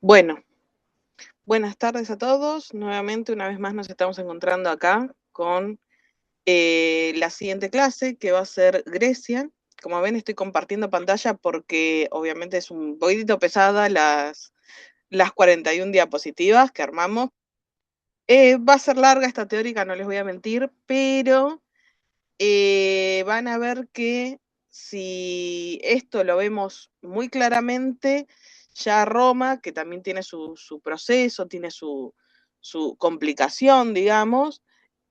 Bueno, buenas tardes a todos. Nuevamente, una vez más, nos estamos encontrando acá con la siguiente clase, que va a ser Grecia. Como ven, estoy compartiendo pantalla porque obviamente es un poquitito pesada las 41 diapositivas que armamos. Va a ser larga esta teórica, no les voy a mentir, pero van a ver que si esto lo vemos muy claramente, ya Roma, que también tiene su proceso, tiene su complicación, digamos,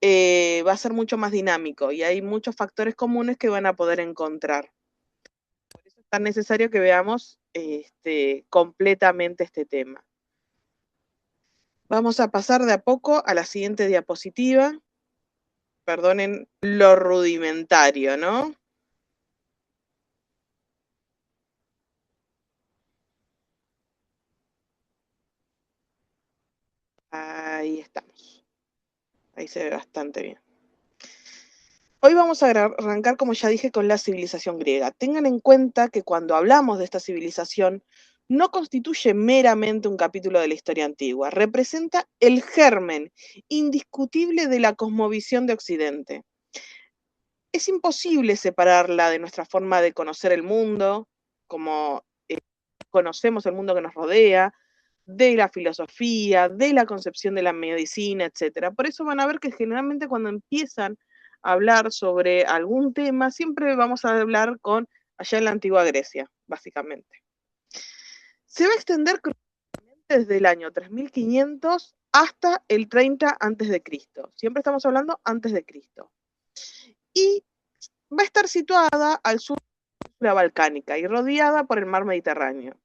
va a ser mucho más dinámico y hay muchos factores comunes que van a poder encontrar. Por eso es tan necesario que veamos completamente este tema. Vamos a pasar de a poco a la siguiente diapositiva. Perdonen lo rudimentario, ¿no? Ahí estamos. Ahí se ve bastante bien. Hoy vamos a arrancar, como ya dije, con la civilización griega. Tengan en cuenta que cuando hablamos de esta civilización, no constituye meramente un capítulo de la historia antigua, representa el germen indiscutible de la cosmovisión de Occidente. Es imposible separarla de nuestra forma de conocer el mundo, como conocemos el mundo que nos rodea, de la filosofía, de la concepción de la medicina, etcétera. Por eso van a ver que generalmente cuando empiezan a hablar sobre algún tema, siempre vamos a hablar con allá en la antigua Grecia, básicamente. Se va a extender desde el año 3500 hasta el 30 antes de Cristo. Siempre estamos hablando antes de Cristo. Y va a estar situada al sur de la balcánica y rodeada por el mar Mediterráneo.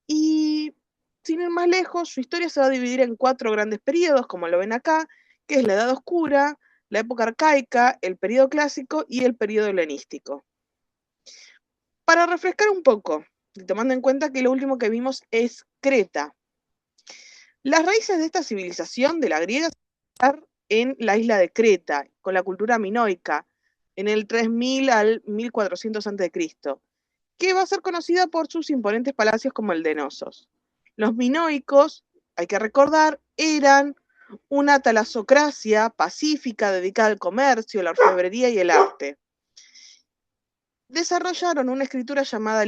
Y sin ir más lejos, su historia se va a dividir en 4 grandes periodos, como lo ven acá, que es la Edad Oscura, la época arcaica, el periodo clásico y el periodo helenístico. Para refrescar un poco, tomando en cuenta que lo último que vimos es Creta. Las raíces de esta civilización de la griega están en la isla de Creta, con la cultura minoica, en el 3000 al 1400 a.C., que va a ser conocida por sus imponentes palacios como el de Nosos. Los minoicos, hay que recordar, eran una talasocracia pacífica dedicada al comercio, la orfebrería y el arte. Desarrollaron una escritura llamada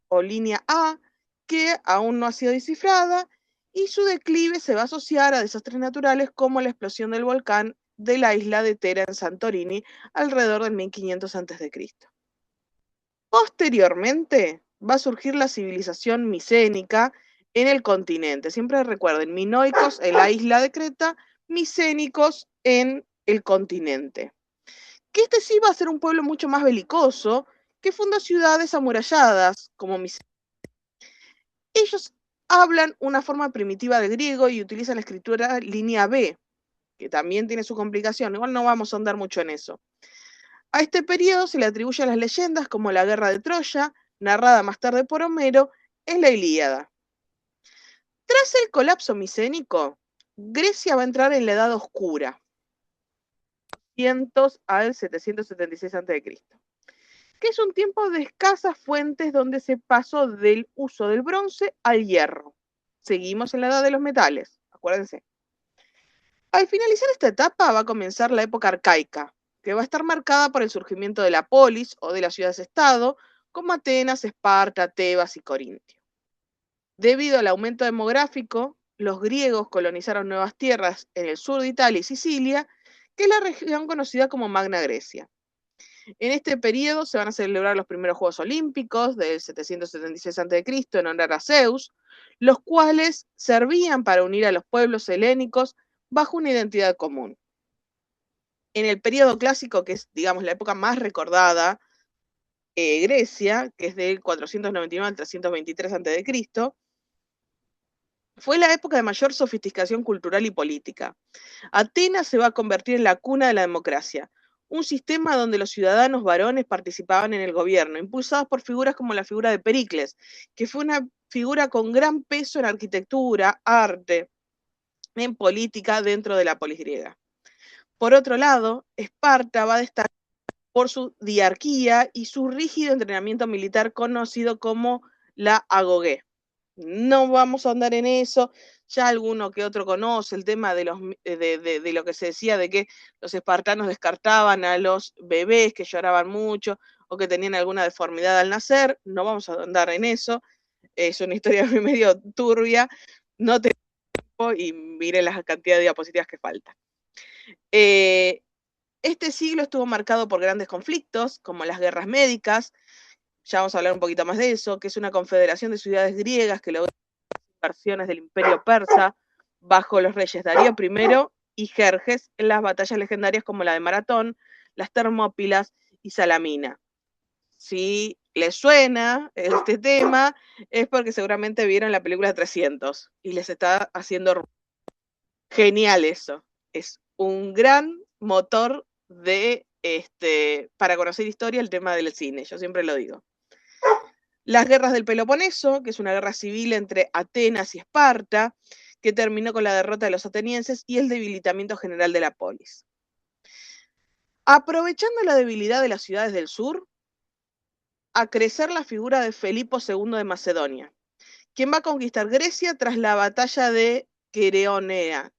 o línea A, que aún no ha sido descifrada, y su declive se va a asociar a desastres naturales como la explosión del volcán de la isla de Tera en Santorini alrededor del 1500 a.C. Posteriormente va a surgir la civilización micénica en el continente. Siempre recuerden, minoicos en la isla de Creta, micénicos en el continente. Que este sí va a ser un pueblo mucho más belicoso, que funda ciudades amuralladas, como Micénicos. Ellos hablan una forma primitiva de griego y utilizan la escritura línea B, que también tiene su complicación. Igual no vamos a andar mucho en eso. A este periodo se le atribuyen las leyendas como la guerra de Troya, narrada más tarde por Homero, en la Ilíada. Tras el colapso micénico, Grecia va a entrar en la Edad Oscura, 200 al 776 a.C., que es un tiempo de escasas fuentes donde se pasó del uso del bronce al hierro. Seguimos en la Edad de los metales, acuérdense. Al finalizar esta etapa va a comenzar la época arcaica, que va a estar marcada por el surgimiento de la polis o de las ciudades-estado, como Atenas, Esparta, Tebas y Corintio. Debido al aumento demográfico, los griegos colonizaron nuevas tierras en el sur de Italia y Sicilia, que es la región conocida como Magna Grecia. En este periodo se van a celebrar los primeros Juegos Olímpicos del 776 a.C. en honor a Zeus, los cuales servían para unir a los pueblos helénicos bajo una identidad común. En el periodo clásico, que es, digamos, la época más recordada, Grecia, que es del 499 al 323 a.C., fue la época de mayor sofisticación cultural y política. Atenas se va a convertir en la cuna de la democracia, un sistema donde los ciudadanos varones participaban en el gobierno, impulsados por figuras como la figura de Pericles, que fue una figura con gran peso en arquitectura, arte, en política dentro de la polis griega. Por otro lado, Esparta va a destacar por su diarquía y su rígido entrenamiento militar conocido como la agoge. No vamos a andar en eso. Ya alguno que otro conoce el tema de, de lo que se decía de que los espartanos descartaban a los bebés que lloraban mucho o que tenían alguna deformidad al nacer. No vamos a andar en eso. Es una historia medio turbia. No tengo tiempo y mire la cantidad de diapositivas que falta. Este siglo estuvo marcado por grandes conflictos, como las guerras médicas. Ya vamos a hablar un poquito más de eso, que es una confederación de ciudades griegas que logró versiones del Imperio Persa bajo los reyes Darío I y Jerjes en las batallas legendarias como la de Maratón, las Termópilas y Salamina. Si les suena este tema, es porque seguramente vieron la película 300 y les está haciendo genial eso. Es un gran motor de para conocer historia, el tema del cine, yo siempre lo digo. Las guerras del Peloponeso, que es una guerra civil entre Atenas y Esparta, que terminó con la derrota de los atenienses y el debilitamiento general de la polis. Aprovechando la debilidad de las ciudades del sur, a crecer la figura de Felipo II de Macedonia, quien va a conquistar Grecia tras la batalla de Queronea,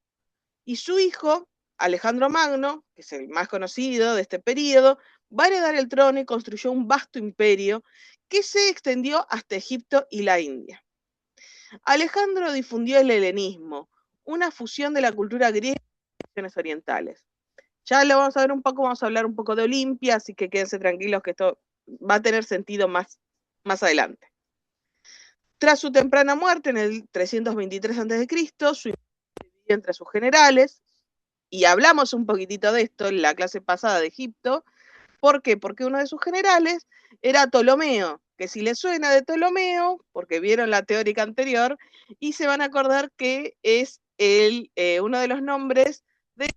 y su hijo, Alejandro Magno, que es el más conocido de este periodo, va a heredar el trono y construyó un vasto imperio que se extendió hasta Egipto y la India. Alejandro difundió el helenismo, una fusión de la cultura griega y las naciones orientales. Ya lo vamos a ver un poco, vamos a hablar un poco de Olimpia, así que quédense tranquilos que esto va a tener sentido más adelante. Tras su temprana muerte en el 323 a.C., su imperio se dividió entre sus generales, y hablamos un poquitito de esto en la clase pasada de Egipto. ¿Por qué? Porque uno de sus generales era Ptolomeo, que si les suena de Ptolomeo, porque vieron la teórica anterior, y se van a acordar que es uno de los nombres de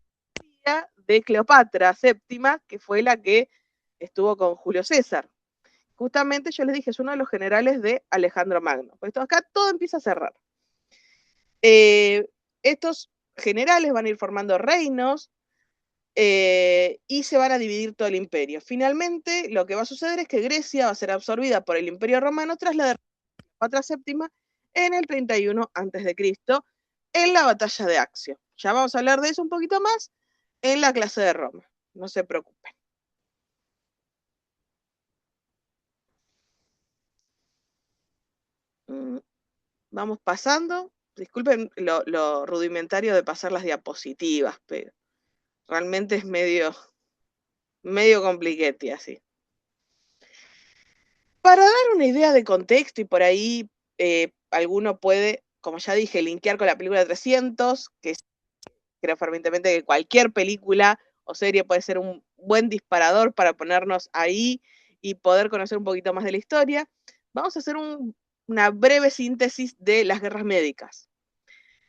Cleopatra VII, que fue la que estuvo con Julio César. Justamente yo les dije, es uno de los generales de Alejandro Magno. Pues acá todo empieza a cerrar. Estos generales van a ir formando reinos, y se van a dividir todo el imperio. Finalmente, lo que va a suceder es que Grecia va a ser absorbida por el Imperio Romano tras la derrota de Cleopatra VII en el 31 a.C., en la batalla de Accio. Ya vamos a hablar de eso un poquito más en la clase de Roma. No se preocupen. Vamos pasando. Disculpen lo rudimentario de pasar las diapositivas, pero realmente es medio compliquete así. Para dar una idea de contexto y por ahí alguno puede, como ya dije, linkear con la película 300, que creo fervientemente que cualquier película o serie puede ser un buen disparador para ponernos ahí y poder conocer un poquito más de la historia. Vamos a hacer una breve síntesis de las guerras médicas.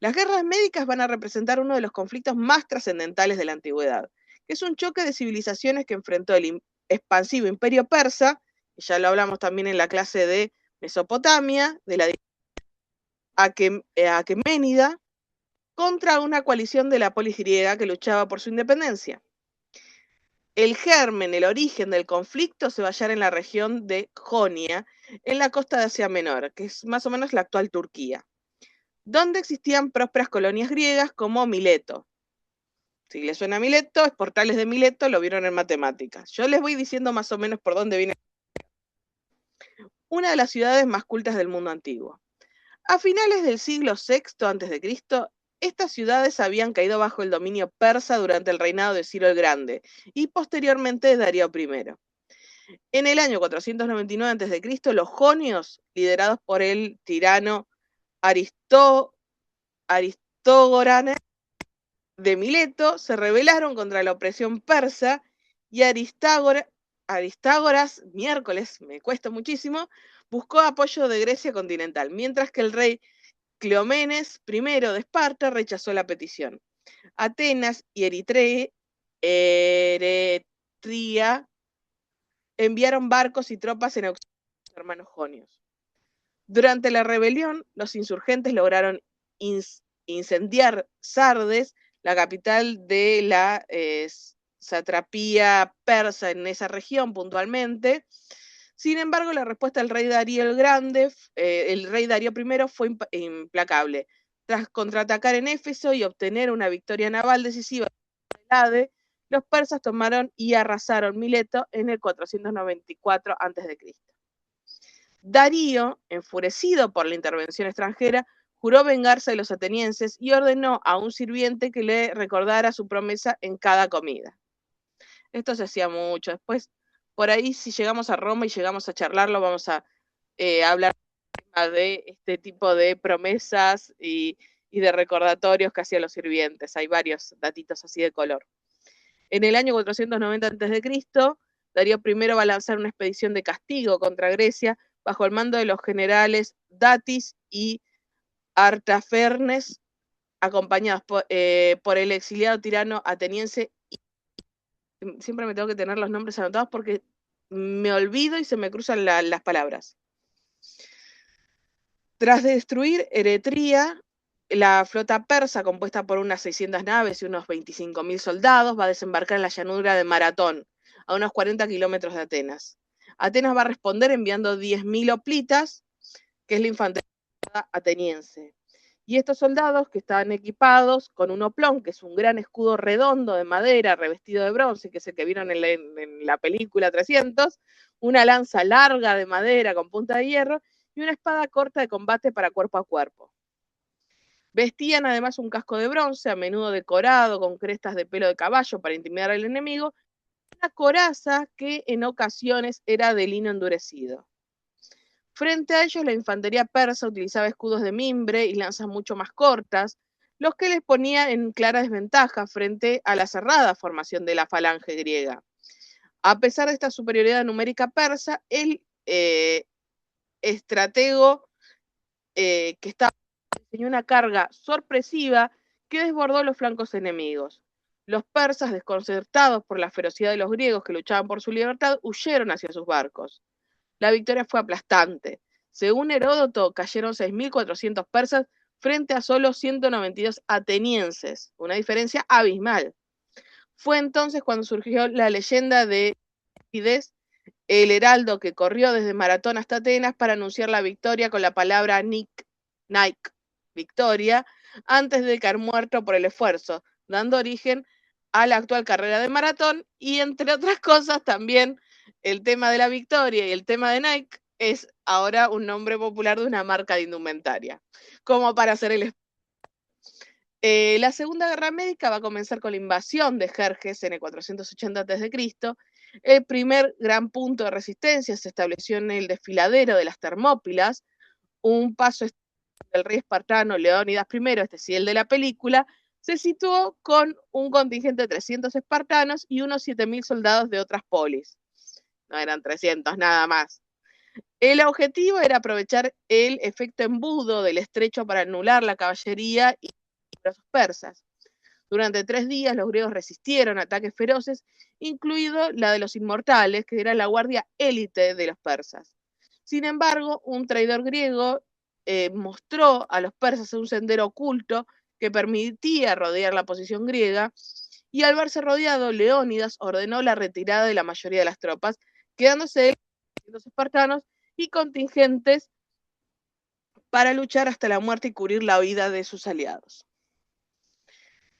Las guerras médicas van a representar uno de los conflictos más trascendentales de la antigüedad, que es un choque de civilizaciones que enfrentó el expansivo imperio persa, que ya lo hablamos también en la clase de Mesopotamia, de la Aqueménida, contra una coalición de la polis griega que luchaba por su independencia. El germen, el origen del conflicto se va a hallar en la región de Jonia, en la costa de Asia Menor, que es más o menos la actual Turquía, donde existían prósperas colonias griegas como Mileto. Si les suena Mileto, es Portales de Mileto, lo vieron en matemáticas. Yo les voy diciendo más o menos por dónde viene. Una de las ciudades más cultas del mundo antiguo. A finales del siglo VI a.C., estas ciudades habían caído bajo el dominio persa durante el reinado de Ciro el Grande y posteriormente de Darío I. En el año 499 a.C., los jonios, liderados por el tirano Aristógoranes de Mileto, se rebelaron contra la opresión persa y Aristágoras, miércoles, me cuesta muchísimo, buscó apoyo de Grecia continental, mientras que el rey Cleómenes I de Esparta rechazó la petición. Atenas y Eretria enviaron barcos y tropas en auxilio de sus hermanos jonios. Durante la rebelión, los insurgentes lograron incendiar Sardes, la capital de la satrapía persa en esa región puntualmente. Sin embargo, la respuesta del rey Darío el Grande, el rey Darío I, fue implacable. Tras contraatacar en Éfeso y obtener una victoria naval decisiva en Lade, los persas tomaron y arrasaron Mileto en el 494 a.C. Darío, enfurecido por la intervención extranjera, juró vengarse de los atenienses y ordenó a un sirviente que le recordara su promesa en cada comida. Esto se hacía mucho. Después, por ahí, si llegamos a Roma y llegamos a charlarlo, vamos a hablar de este tipo de promesas y de recordatorios que hacían los sirvientes. Hay varios datitos así de color. En el año 490 a.C., Darío I va a lanzar una expedición de castigo contra Grecia bajo el mando de los generales Datis y Artafernes, acompañados por el exiliado tirano ateniense. Siempre me tengo que tener los nombres anotados porque me olvido y se me cruzan las palabras. Tras destruir Eretria, la flota persa, compuesta por unas 600 naves y unos 25.000 soldados, va a desembarcar en la llanura de Maratón, a unos 40 kilómetros de Atenas. Atenas va a responder enviando 10.000 hoplitas, que es la infantería ateniense. Y estos soldados, que estaban equipados con un oplón, que es un gran escudo redondo de madera revestido de bronce, que es el que vieron en la película 300, una lanza larga de madera con punta de hierro y una espada corta de combate para cuerpo a cuerpo. Vestían además un casco de bronce, a menudo decorado con crestas de pelo de caballo para intimidar al enemigo, y una coraza que en ocasiones era de lino endurecido. Frente a ellos, la infantería persa utilizaba escudos de mimbre y lanzas mucho más cortas, los que les ponía en clara desventaja frente a la cerrada formación de la falange griega. A pesar de esta superioridad numérica persa, el estratego que estaba diseñó una carga sorpresiva que desbordó los flancos enemigos. Los persas, desconcertados por la ferocidad de los griegos que luchaban por su libertad, huyeron hacia sus barcos. La victoria fue aplastante. Según Heródoto, cayeron 6.400 persas frente a solo 192 atenienses, una diferencia abismal. Fue entonces cuando surgió la leyenda de Fides, el heraldo que corrió desde Maratón hasta Atenas para anunciar la victoria con la palabra Nike, victoria, antes de caer muerto por el esfuerzo, dando origen a la actual carrera de maratón y, entre otras cosas, también el tema de la victoria y el tema de Nike es ahora un nombre popular de una marca de indumentaria, como para hacer el... La Segunda Guerra Médica va a comenzar con la invasión de Jerjes en el 480 a.C. El primer gran punto de resistencia se estableció en el desfiladero de las Termópilas, un paso del rey espartano Leónidas I, este sí el de la película, se situó con un contingente de 300 espartanos y unos 7.000 soldados de otras polis. No eran 300, nada más. El objetivo era aprovechar el efecto embudo del estrecho para anular la caballería y los persas. Durante 3 días los griegos resistieron ataques feroces, incluido la de los inmortales, que era la guardia élite de los persas. Sin embargo, un traidor griego mostró a los persas un sendero oculto que permitía rodear la posición griega, y al verse rodeado, Leónidas ordenó la retirada de la mayoría de las tropas, quedándose los espartanos y contingentes para luchar hasta la muerte y cubrir la vida de sus aliados.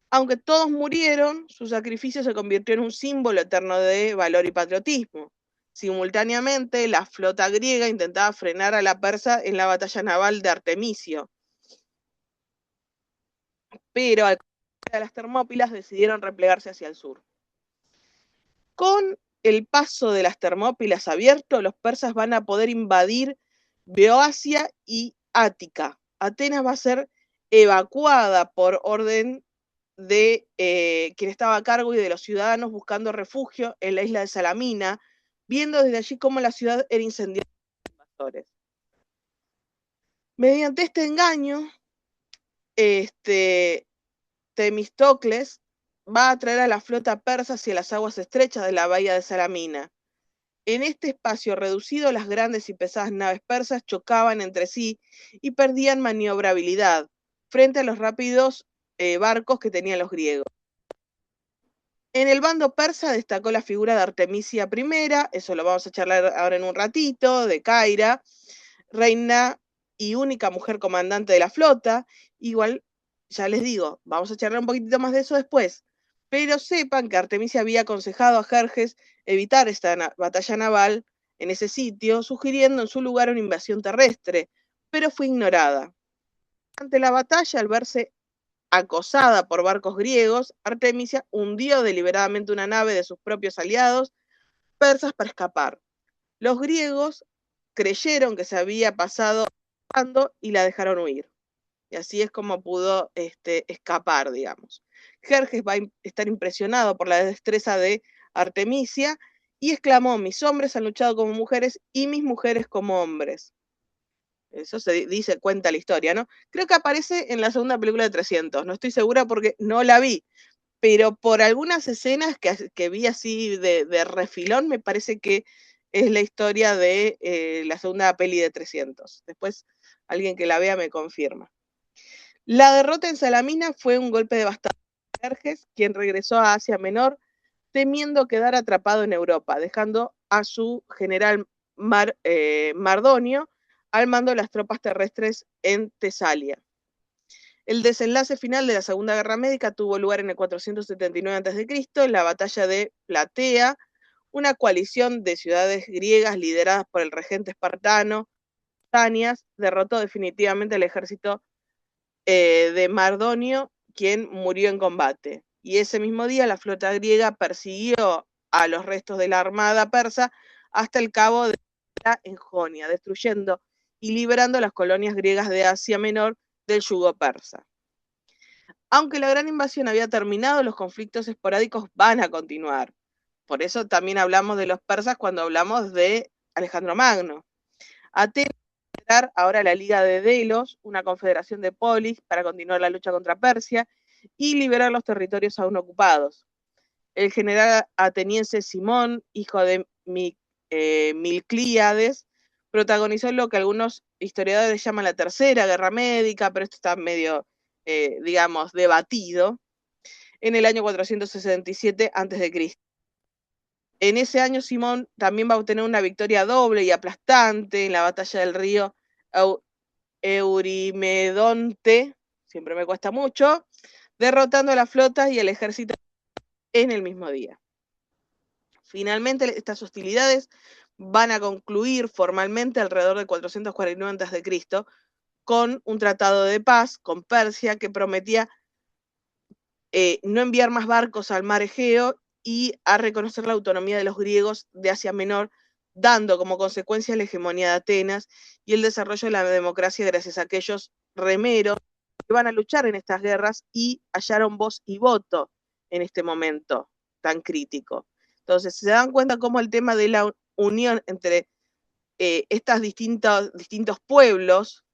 Aunque todos murieron, su sacrificio se convirtió en un símbolo eterno de valor y patriotismo. Simultáneamente, la flota griega intentaba frenar a la persa en la batalla naval de Artemisio, pero al de las Termópilas decidieron replegarse hacia el sur. Con el paso de las Termópilas abierto, los persas van a poder invadir Beocia y Ática. Atenas va a ser evacuada por orden de quien estaba a cargo y de los ciudadanos buscando refugio en la isla de Salamina, viendo desde allí cómo la ciudad era incendiada por los invasores. Mediante este engaño, Temístocles va a traer a la flota persa hacia las aguas estrechas de la bahía de Salamina. En este espacio reducido, las grandes y pesadas naves persas chocaban entre sí y perdían maniobrabilidad frente a los rápidos barcos que tenían los griegos. En el bando persa destacó la figura de Artemisia I, eso lo vamos a charlar ahora en un ratito, de Caira, reina y única mujer comandante de la flota. Igual, ya les digo, vamos a charlar un poquitito más de eso después. Pero sepan que Artemisia había aconsejado a Jerjes evitar esta batalla naval en ese sitio, sugiriendo en su lugar una invasión terrestre, pero fue ignorada. Ante la batalla, al verse acosada por barcos griegos, Artemisia hundió deliberadamente una nave de sus propios aliados persas para escapar. Los griegos creyeron que se había pasado y la dejaron huir. Y así es como pudo escapar, digamos. Jerjes va a estar impresionado por la destreza de Artemisia y exclamó: mis hombres han luchado como mujeres y mis mujeres como hombres. Eso se dice, cuenta la historia, ¿no? Creo que aparece en la segunda película de 300, no estoy segura porque no la vi, pero por algunas escenas que vi así de refilón, me parece que es la historia de la segunda peli de 300. Después, alguien que la vea me confirma. La derrota en Salamina fue un golpe devastador para Jerjes, quien regresó a Asia Menor, temiendo quedar atrapado en Europa, dejando a su general Mardonio al mando de las tropas terrestres en Tesalia. El desenlace final de la Segunda Guerra Médica tuvo lugar en el 479 a.C., en la batalla de Platea, una coalición de ciudades griegas lideradas por el regente espartano Tanias derrotó definitivamente al ejército de Mardonio, quien murió en combate. Y ese mismo día la flota griega persiguió a los restos de la armada persa hasta el cabo de en Jonia, destruyendo y liberando las colonias griegas de Asia Menor del yugo persa. Aunque la gran invasión había terminado, los conflictos esporádicos van a continuar. Por eso también hablamos de los persas cuando hablamos de Alejandro Magno. Atenas va a crear ahora la Liga de Delos, una confederación de polis para continuar la lucha contra Persia y liberar los territorios aún ocupados. El general ateniense Simón, hijo de Milclíades, protagonizó lo que algunos historiadores llaman la Tercera Guerra Médica, pero esto está medio, digamos, debatido, en el año 467 a.C. En ese año Simón también va a obtener una victoria doble y aplastante en la batalla del río Eurimedonte, siempre me cuesta mucho, derrotando a las flotas y el ejército en el mismo día. Finalmente, estas hostilidades van a concluir formalmente alrededor de 449 a.C. con un tratado de paz con Persia que prometía no enviar más barcos al mar Egeo y a reconocer la autonomía de los griegos de Asia Menor, dando como consecuencia la hegemonía de Atenas y el desarrollo de la democracia gracias a aquellos remeros que van a luchar en estas guerras y hallaron voz y voto en este momento tan crítico. Entonces, se dan cuenta cómo el tema de la unión entre estos distintos pueblos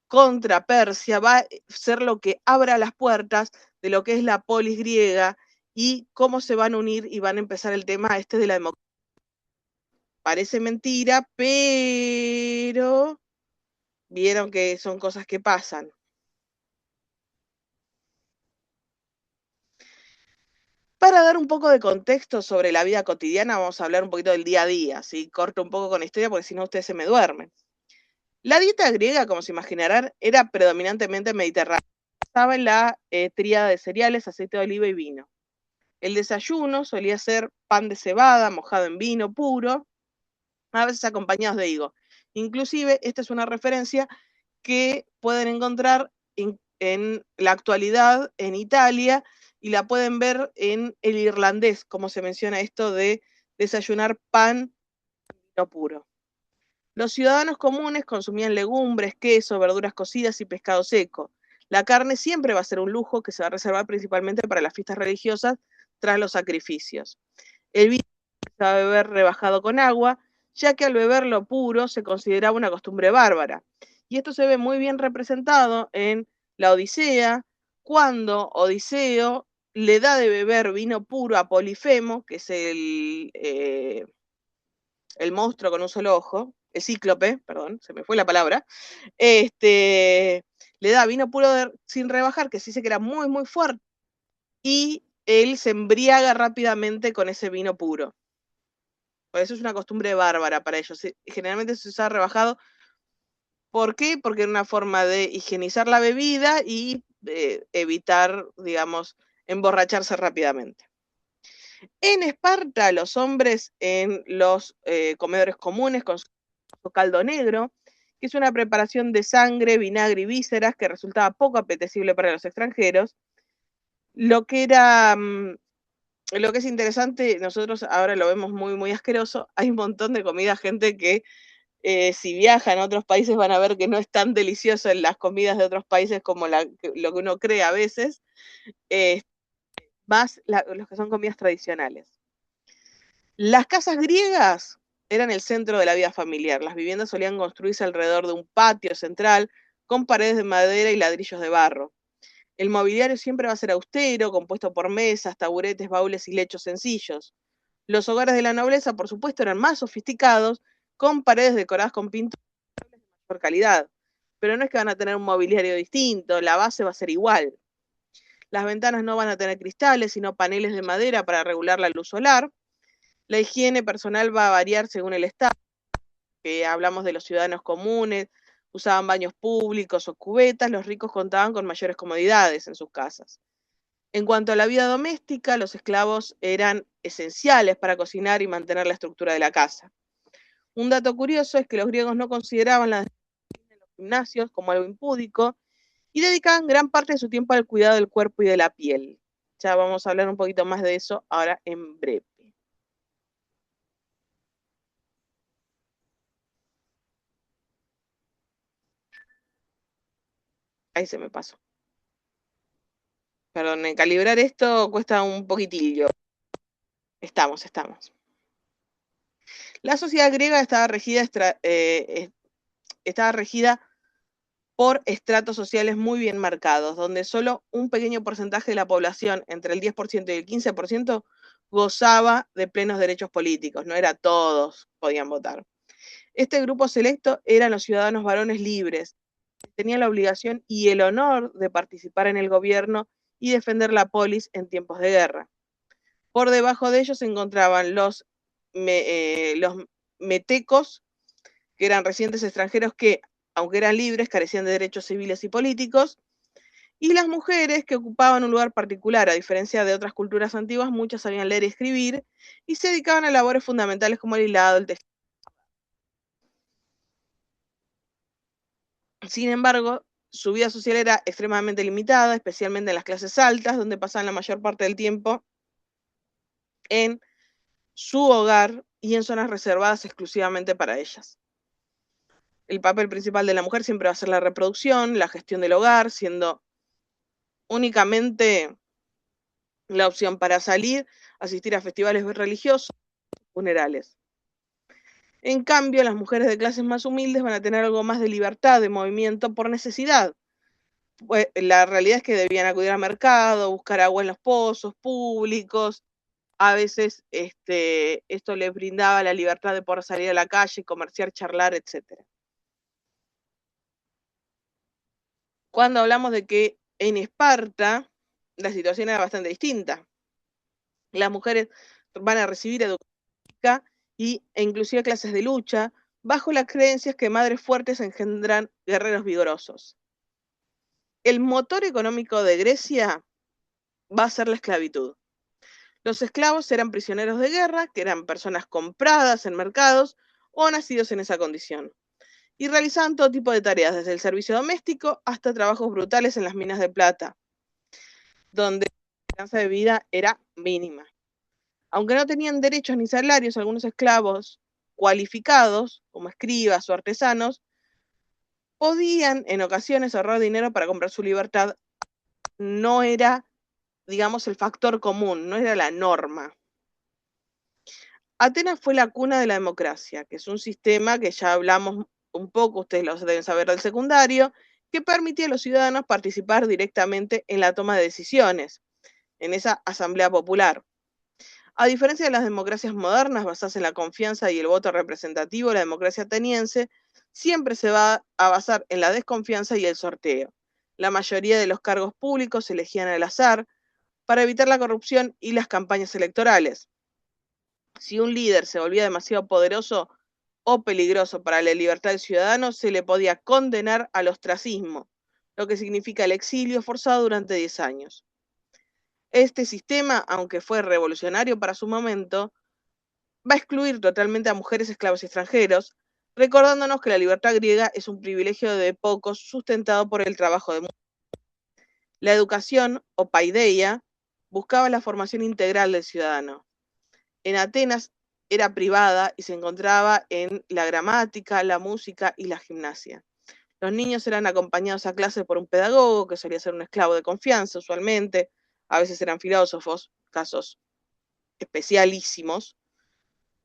contra Persia va a ser lo que abra las puertas de lo que es la polis griega y cómo se van a unir y van a empezar el tema de la democracia. Parece mentira, pero vieron que son cosas que pasan. Para dar un poco de contexto sobre la vida cotidiana, vamos a hablar un poquito del día a día, ¿sí? Corto un poco con la historia porque si no ustedes se me duermen. La dieta griega, como se imaginarán, era predominantemente mediterránea. Estaba en la tríada de cereales, aceite de oliva y vino. El desayuno solía ser pan de cebada mojado en vino puro, a veces acompañados de higo. Inclusive, esta es una referencia que pueden encontrar en la actualidad en Italia y la pueden ver en el irlandés, como se menciona esto de desayunar pan en vino puro. Los ciudadanos comunes consumían legumbres, queso, verduras cocidas y pescado seco. La carne siempre va a ser un lujo que se va a reservar principalmente para las fiestas religiosas tras los sacrificios. El vino se va a beber rebajado con agua, ya que al beberlo puro se consideraba una costumbre bárbara. Y esto se ve muy bien representado en la Odisea, cuando Odiseo le da de beber vino puro a Polifemo, que es el monstruo con un solo ojo, el cíclope, perdón, se me fue la palabra, le da vino puro sin rebajar, que se dice que era muy, muy fuerte, y él se embriaga rápidamente con ese vino puro. Por eso es una costumbre bárbara para ellos. Generalmente se usa rebajado. ¿Por qué? Porque era una forma de higienizar la bebida y evitar, digamos, emborracharse rápidamente. En Esparta, los hombres en los comedores comunes con su caldo negro, que es una preparación de sangre, vinagre y vísceras que resultaba poco apetecible para los extranjeros. Lo que era, lo que es interesante, nosotros ahora lo vemos muy, muy asqueroso. Hay un montón de comida, gente que si viajan a otros países van a ver que no es tan delicioso en las comidas de otros países como lo que uno cree a veces, más los que son comidas tradicionales. Las casas griegas eran el centro de la vida familiar. Las viviendas solían construirse alrededor de un patio central con paredes de madera y ladrillos de barro. El mobiliario siempre va a ser austero, compuesto por mesas, taburetes, baúles y lechos sencillos. Los hogares de la nobleza, por supuesto, eran más sofisticados, con paredes decoradas con pinturas de mejor calidad. Pero no es que van a tener un mobiliario distinto, la base va a ser igual. Las ventanas no van a tener cristales, sino paneles de madera para regular la luz solar. La higiene personal va a variar según el estado, que hablamos de los ciudadanos comunes, usaban baños públicos o cubetas, los ricos contaban con mayores comodidades en sus casas. En cuanto a la vida doméstica, los esclavos eran esenciales para cocinar y mantener la estructura de la casa. Un dato curioso es que los griegos no consideraban la disciplina en los gimnasios como algo impúdico y dedicaban gran parte de su tiempo al cuidado del cuerpo y de la piel. Ya vamos a hablar un poquito más de eso ahora en breve. Ahí se me pasó. Perdón, calibrar esto cuesta un poquitillo. Estamos. La sociedad griega estaba regida por estratos sociales muy bien marcados, donde solo un pequeño porcentaje de la población, entre el 10% y el 15%, gozaba de plenos derechos políticos. No era todos podían votar. Este grupo selecto eran los ciudadanos varones libres, que tenían la obligación y el honor de participar en el gobierno y defender la polis en tiempos de guerra. Por debajo de ellos se encontraban los metecos, que eran residentes extranjeros que, aunque eran libres, carecían de derechos civiles y políticos, y las mujeres que ocupaban un lugar particular. A diferencia de otras culturas antiguas, muchas sabían leer y escribir y se dedicaban a labores fundamentales como el hilado, el tejido. Sin embargo, su vida social era extremadamente limitada, especialmente en las clases altas, donde pasaban la mayor parte del tiempo en su hogar y en zonas reservadas exclusivamente para ellas. El papel principal de la mujer siempre va a ser la reproducción, la gestión del hogar, siendo únicamente la opción para salir, asistir a festivales religiosos, funerales. En cambio, las mujeres de clases más humildes van a tener algo más de libertad de movimiento por necesidad. Pues, la realidad es que debían acudir al mercado, buscar agua en los pozos públicos. A veces esto les brindaba la libertad de poder salir a la calle, comerciar, charlar, etc. Cuando hablamos de que en Esparta la situación era bastante distinta. Las mujeres van a recibir educación e inclusive clases de lucha, bajo las creencias que madres fuertes engendran guerreros vigorosos. El motor económico de Grecia va a ser la esclavitud. Los esclavos eran prisioneros de guerra, que eran personas compradas en mercados o nacidos en esa condición, y realizaban todo tipo de tareas, desde el servicio doméstico hasta trabajos brutales en las minas de plata, donde la esperanza de vida era mínima. Aunque no tenían derechos ni salarios, algunos esclavos cualificados, como escribas o artesanos, podían en ocasiones ahorrar dinero para comprar su libertad. No era, digamos, el factor común, no era la norma. Atenas fue la cuna de la democracia, que es un sistema que ya hablamos un poco, ustedes lo deben saber del secundario, que permitía a los ciudadanos participar directamente en la toma de decisiones, en esa asamblea popular. A diferencia de las democracias modernas basadas en la confianza y el voto representativo, la democracia ateniense siempre se va a basar en la desconfianza y el sorteo. La mayoría de los cargos públicos se elegían al azar, para evitar la corrupción y las campañas electorales. Si un líder se volvía demasiado poderoso o peligroso para la libertad del ciudadano, se le podía condenar al ostracismo, lo que significa el exilio forzado durante 10 años. Este sistema, aunque fue revolucionario para su momento, va a excluir totalmente a mujeres, esclavos y extranjeros, recordándonos que la libertad griega es un privilegio de pocos sustentado por el trabajo de muchos. La educación, o paideia, buscaba la formación integral del ciudadano. En Atenas era privada y se encontraba en la gramática, la música y la gimnasia. Los niños eran acompañados a clases por un pedagogo, que solía ser un esclavo de confianza usualmente, a veces eran filósofos, casos especialísimos,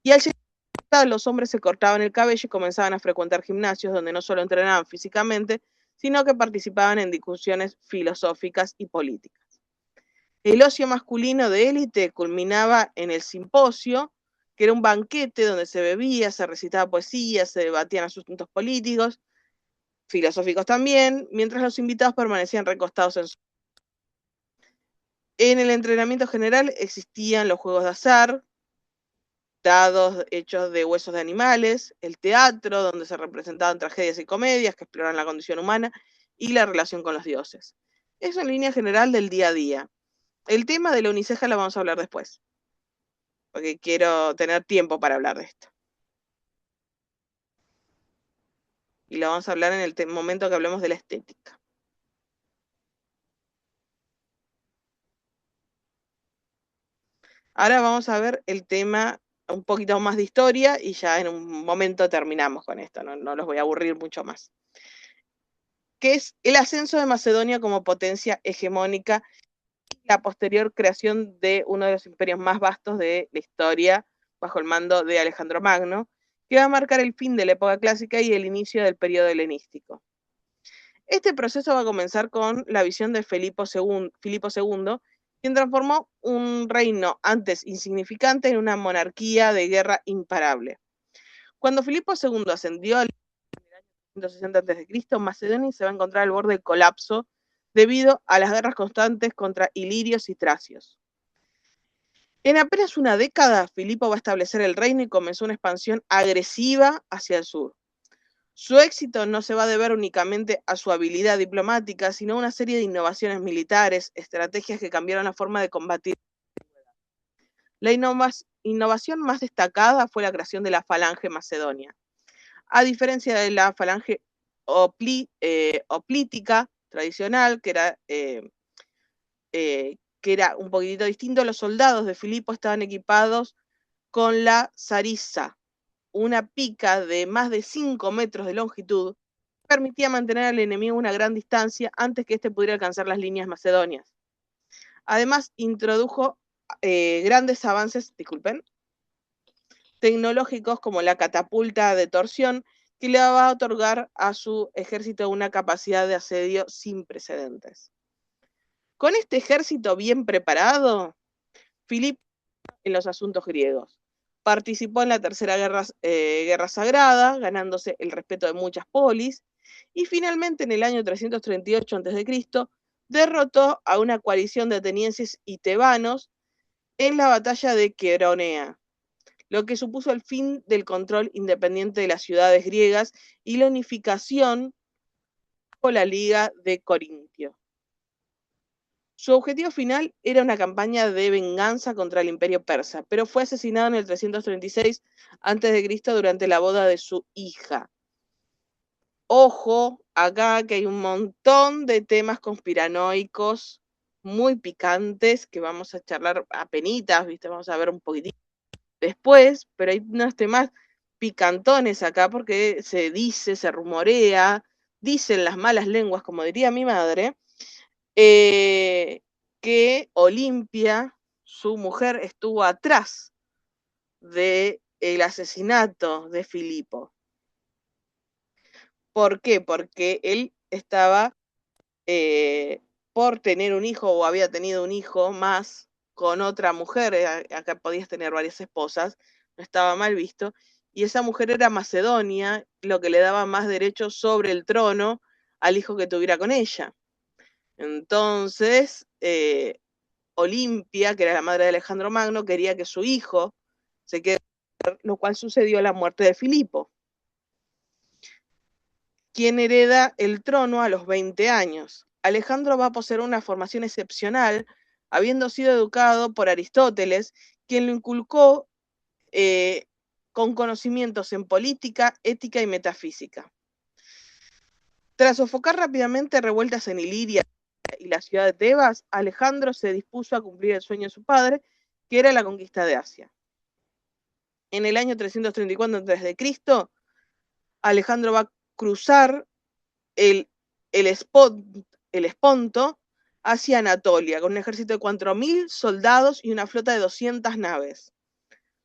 y al llegar los hombres se cortaban el cabello y comenzaban a frecuentar gimnasios donde no solo entrenaban físicamente, sino que participaban en discusiones filosóficas y políticas. El ocio masculino de élite culminaba en el simposio, que era un banquete donde se bebía, se recitaba poesía, se debatían asuntos políticos, filosóficos también, mientras los invitados permanecían recostados en su... En el entrenamiento general existían los juegos de azar, dados hechos de huesos de animales, el teatro, donde se representaban tragedias y comedias que exploran la condición humana y la relación con los dioses. Eso en línea general del día a día. El tema de la uniceja lo vamos a hablar después, porque quiero tener tiempo para hablar de esto. Y lo vamos a hablar en el momento que hablemos de la estética. Ahora vamos a ver el tema un poquito más de historia y ya en un momento terminamos con esto, no los voy a aburrir mucho más. Que es el ascenso de Macedonia como potencia hegemónica y la posterior creación de uno de los imperios más vastos de la historia bajo el mando de Alejandro Magno, que va a marcar el fin de la época clásica y el inicio del periodo helenístico. Este proceso va a comenzar con la visión de Filipo II, quien transformó un reino antes insignificante en una monarquía de guerra imparable. Cuando Filipo II ascendió al en el año 360 a.C., Macedonia se va a encontrar al borde del colapso debido a las guerras constantes contra ilirios y tracios. En apenas una década, Filipo va a establecer el reino y comenzó una expansión agresiva hacia el sur. Su éxito no se va a deber únicamente a su habilidad diplomática, sino a una serie de innovaciones militares, estrategias que cambiaron la forma de combatir. La innovación más destacada fue la creación de la falange macedonia. A diferencia de la falange hoplítica tradicional, que era un poquitito distinto, los soldados de Filipo estaban equipados con la sarissa, una pica de más de 5 metros de longitud, que permitía mantener al enemigo a una gran distancia antes que éste pudiera alcanzar las líneas macedonias. Además, introdujo grandes avances, tecnológicos como la catapulta de torsión, que le va a otorgar a su ejército una capacidad de asedio sin precedentes. Con este ejército bien preparado, Filipo en los asuntos griegos. Participó en la Tercera Guerra Sagrada, ganándose el respeto de muchas polis, y finalmente en el año 338 a.C. derrotó a una coalición de atenienses y tebanos en la batalla de Queronea, lo que supuso el fin del control independiente de las ciudades griegas y la unificación con la Liga de Corintio. Su objetivo final era una campaña de venganza contra el imperio persa, pero fue asesinado en el 336 a.C. durante la boda de su hija. Ojo, acá que hay un montón de temas conspiranoicos muy picantes que vamos a charlar a penitas, ¿viste? Vamos a ver un poquitito después, pero hay unos temas picantones acá porque se dice, se rumorea, dicen las malas lenguas, como diría mi madre, que Olimpia, su mujer, estuvo atrás del asesinato de Filipo. ¿Por qué? Porque él estaba por tener un hijo o había tenido un hijo más con otra mujer, acá podías tener varias esposas, no estaba mal visto, y esa mujer era Macedonia, lo que le daba más derechos sobre el trono al hijo que tuviera con ella. Entonces, Olimpia, que era la madre de Alejandro Magno, quería que su hijo se quede, lo cual sucedió a la muerte de Filipo, quien hereda el trono a los 20 años. Alejandro va a poseer una formación excepcional, habiendo sido educado por Aristóteles, quien lo inculcó con conocimientos en política, ética y metafísica. Tras sofocar rápidamente revueltas en Iliria y la ciudad de Tebas, Alejandro se dispuso a cumplir el sueño de su padre, que era la conquista de Asia. En el año 334 a.C., Alejandro va a cruzar el Esponto hacia Anatolia, con un ejército de 4.000 soldados y una flota de 200 naves.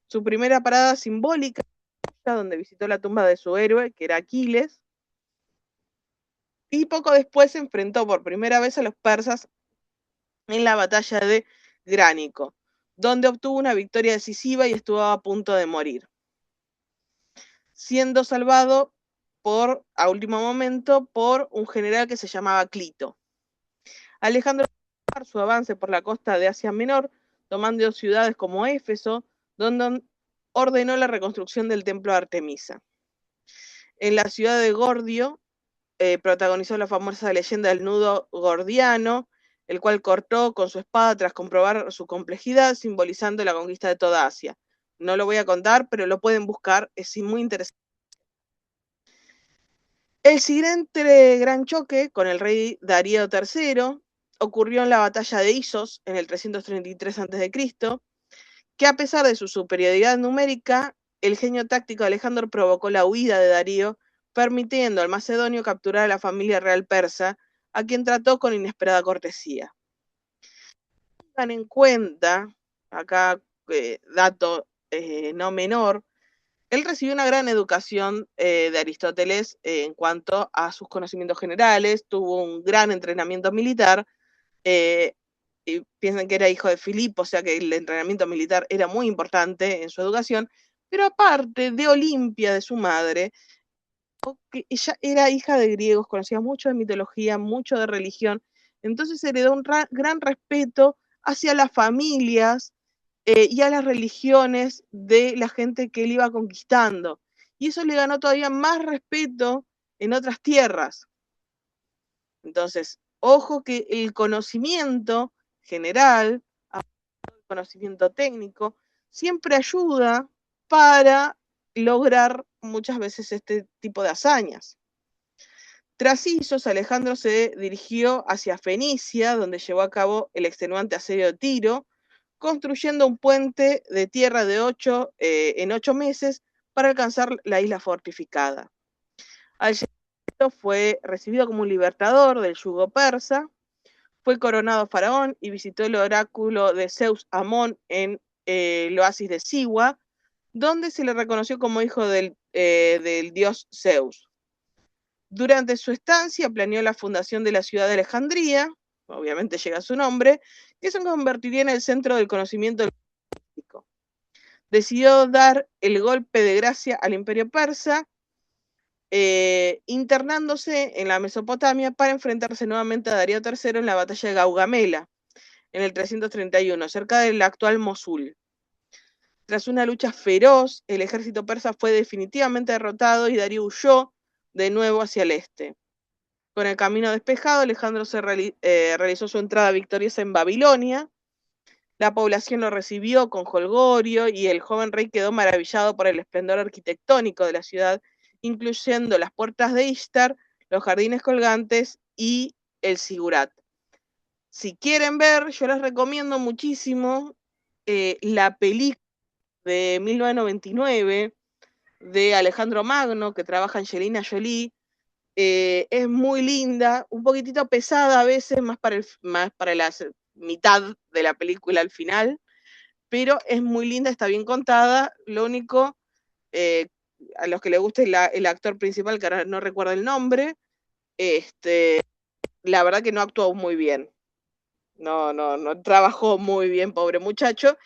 Su primera parada simbólica, donde visitó la tumba de su héroe, que era Aquiles, y poco después se enfrentó por primera vez a los persas en la batalla de Gránico, donde obtuvo una victoria decisiva y estuvo a punto de morir, siendo salvado a último momento por un general que se llamaba Clito. Alejandro su avance por la costa de Asia Menor, tomando ciudades como Éfeso, donde ordenó la reconstrucción del templo de Artemisa. En la ciudad de Gordio, protagonizó la famosa leyenda del nudo gordiano, el cual cortó con su espada tras comprobar su complejidad, simbolizando la conquista de toda Asia. No lo voy a contar, pero lo pueden buscar, es muy interesante. El siguiente gran choque con el rey Darío III ocurrió en la batalla de Isos en el 333 a.C., que a pesar de su superioridad numérica, el genio táctico de Alejandro provocó la huida de Darío, permitiendo al macedonio capturar a la familia real persa, a quien trató con inesperada cortesía. Tengan en cuenta, acá dato no menor, él recibió una gran educación de Aristóteles en cuanto a sus conocimientos generales, tuvo un gran entrenamiento militar, y piensan que era hijo de Filipo, o sea que el entrenamiento militar era muy importante en su educación, pero aparte de Olimpia, de su madre, que ella era hija de griegos, conocía mucho de mitología, mucho de religión, entonces heredó un gran respeto hacia las familias y a las religiones de la gente que él iba conquistando. Y eso le ganó todavía más respeto en otras tierras. Entonces, ojo que el conocimiento general, el conocimiento técnico, siempre ayuda para lograr muchas veces este tipo de hazañas. Tras Isos, Alejandro se dirigió hacia Fenicia, donde llevó a cabo el extenuante asedio de Tiro, construyendo un puente de tierra en 8 meses para alcanzar la isla fortificada. Al llegar fue recibido como un libertador del yugo persa, fue coronado faraón y visitó el oráculo de Zeus Amón en el oasis de Siwa, donde se le reconoció como hijo del dios Zeus. Durante su estancia planeó la fundación de la ciudad de Alejandría, obviamente llega su nombre, que se convertiría en el centro del conocimiento político. Decidió dar el golpe de gracia al imperio persa, internándose en la Mesopotamia para enfrentarse nuevamente a Darío III en la batalla de Gaugamela, en el 331, cerca del actual Mosul. Tras una lucha feroz, el ejército persa fue definitivamente derrotado y Darío huyó de nuevo hacia el este. Con el camino despejado, Alejandro realizó su entrada victoriosa en Babilonia. La población lo recibió con jolgorio y el joven rey quedó maravillado por el esplendor arquitectónico de la ciudad, incluyendo las puertas de Ishtar, los jardines colgantes y el Sigurat. Si quieren ver, yo les recomiendo muchísimo la película de 1999 de Alejandro Magno, que trabaja Angelina Jolie. Es muy linda, un poquitito pesada a veces, más para la mitad de la película al final, pero es muy linda, está bien contada. Lo único, a los que les guste el actor principal, que ahora no recuerdo el nombre, la verdad que no actuó muy bien. No trabajó muy bien, pobre muchacho,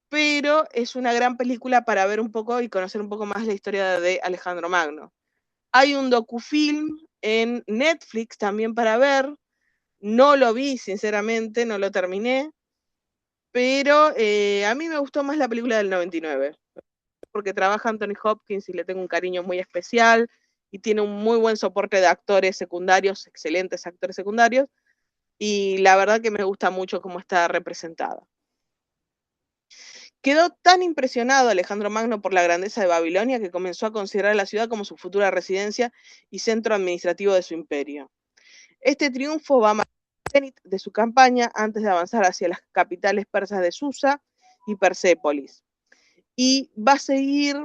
pero es una gran película para ver un poco y conocer un poco más la historia de Alejandro Magno. Hay un docufilm en Netflix también para ver, no lo vi sinceramente, no lo terminé, pero a mí me gustó más la película del 99, porque trabaja Anthony Hopkins y le tengo un cariño muy especial, y tiene un muy buen soporte de actores secundarios, excelentes actores secundarios, y la verdad que me gusta mucho cómo está representada. Quedó tan impresionado Alejandro Magno por la grandeza de Babilonia que comenzó a considerar la ciudad como su futura residencia y centro administrativo de su imperio. Este triunfo va a marcar el cenit de su campaña antes de avanzar hacia las capitales persas de Susa y Persépolis. Y va a seguir,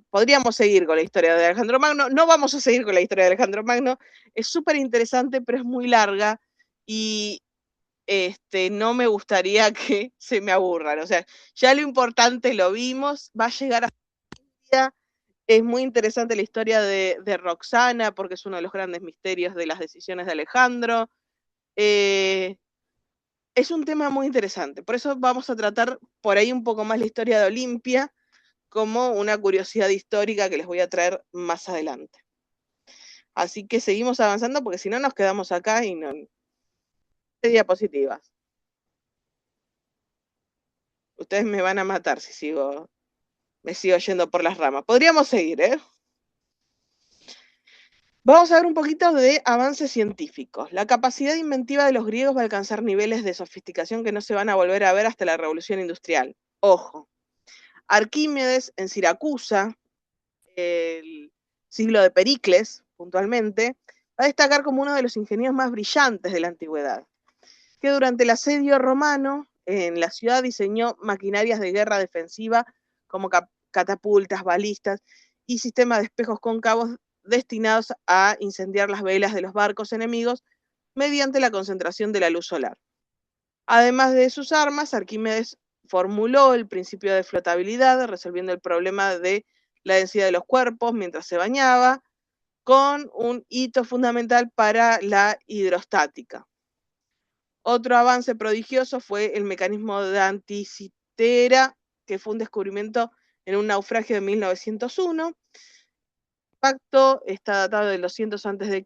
podríamos seguir con la historia de Alejandro Magno, no vamos a seguir con la historia de Alejandro Magno, es súper interesante, pero es muy larga y no me gustaría que se me aburran. O sea, ya lo importante lo vimos, va a llegar a día. Es muy interesante la historia de Roxana, porque es uno de los grandes misterios de las decisiones de Alejandro. Es un tema muy interesante, por eso vamos a tratar por ahí un poco más la historia de Olimpia como una curiosidad histórica que les voy a traer más adelante. Así que seguimos avanzando porque si no nos quedamos acá y no... diapositivas. Ustedes me van a matar si me sigo yendo por las ramas. Podríamos seguir, ¿eh? Vamos a ver un poquito de avances científicos. La capacidad inventiva de los griegos va a alcanzar niveles de sofisticación que no se van a volver a ver hasta la Revolución Industrial. Ojo, Arquímedes en Siracusa, el siglo de Pericles, puntualmente, va a destacar como uno de los ingenieros más brillantes de la antigüedad, que durante el asedio romano en la ciudad diseñó maquinarias de guerra defensiva como catapultas, balistas y sistemas de espejos cóncavos destinados a incendiar las velas de los barcos enemigos mediante la concentración de la luz solar. Además de sus armas, Arquímedes formuló el principio de flotabilidad, resolviendo el problema de la densidad de los cuerpos mientras se bañaba, con un hito fundamental para la hidrostática. Otro avance prodigioso fue el mecanismo de anticitera, que fue un descubrimiento en un naufragio de 1901. El impacto está datado del 200 a.C.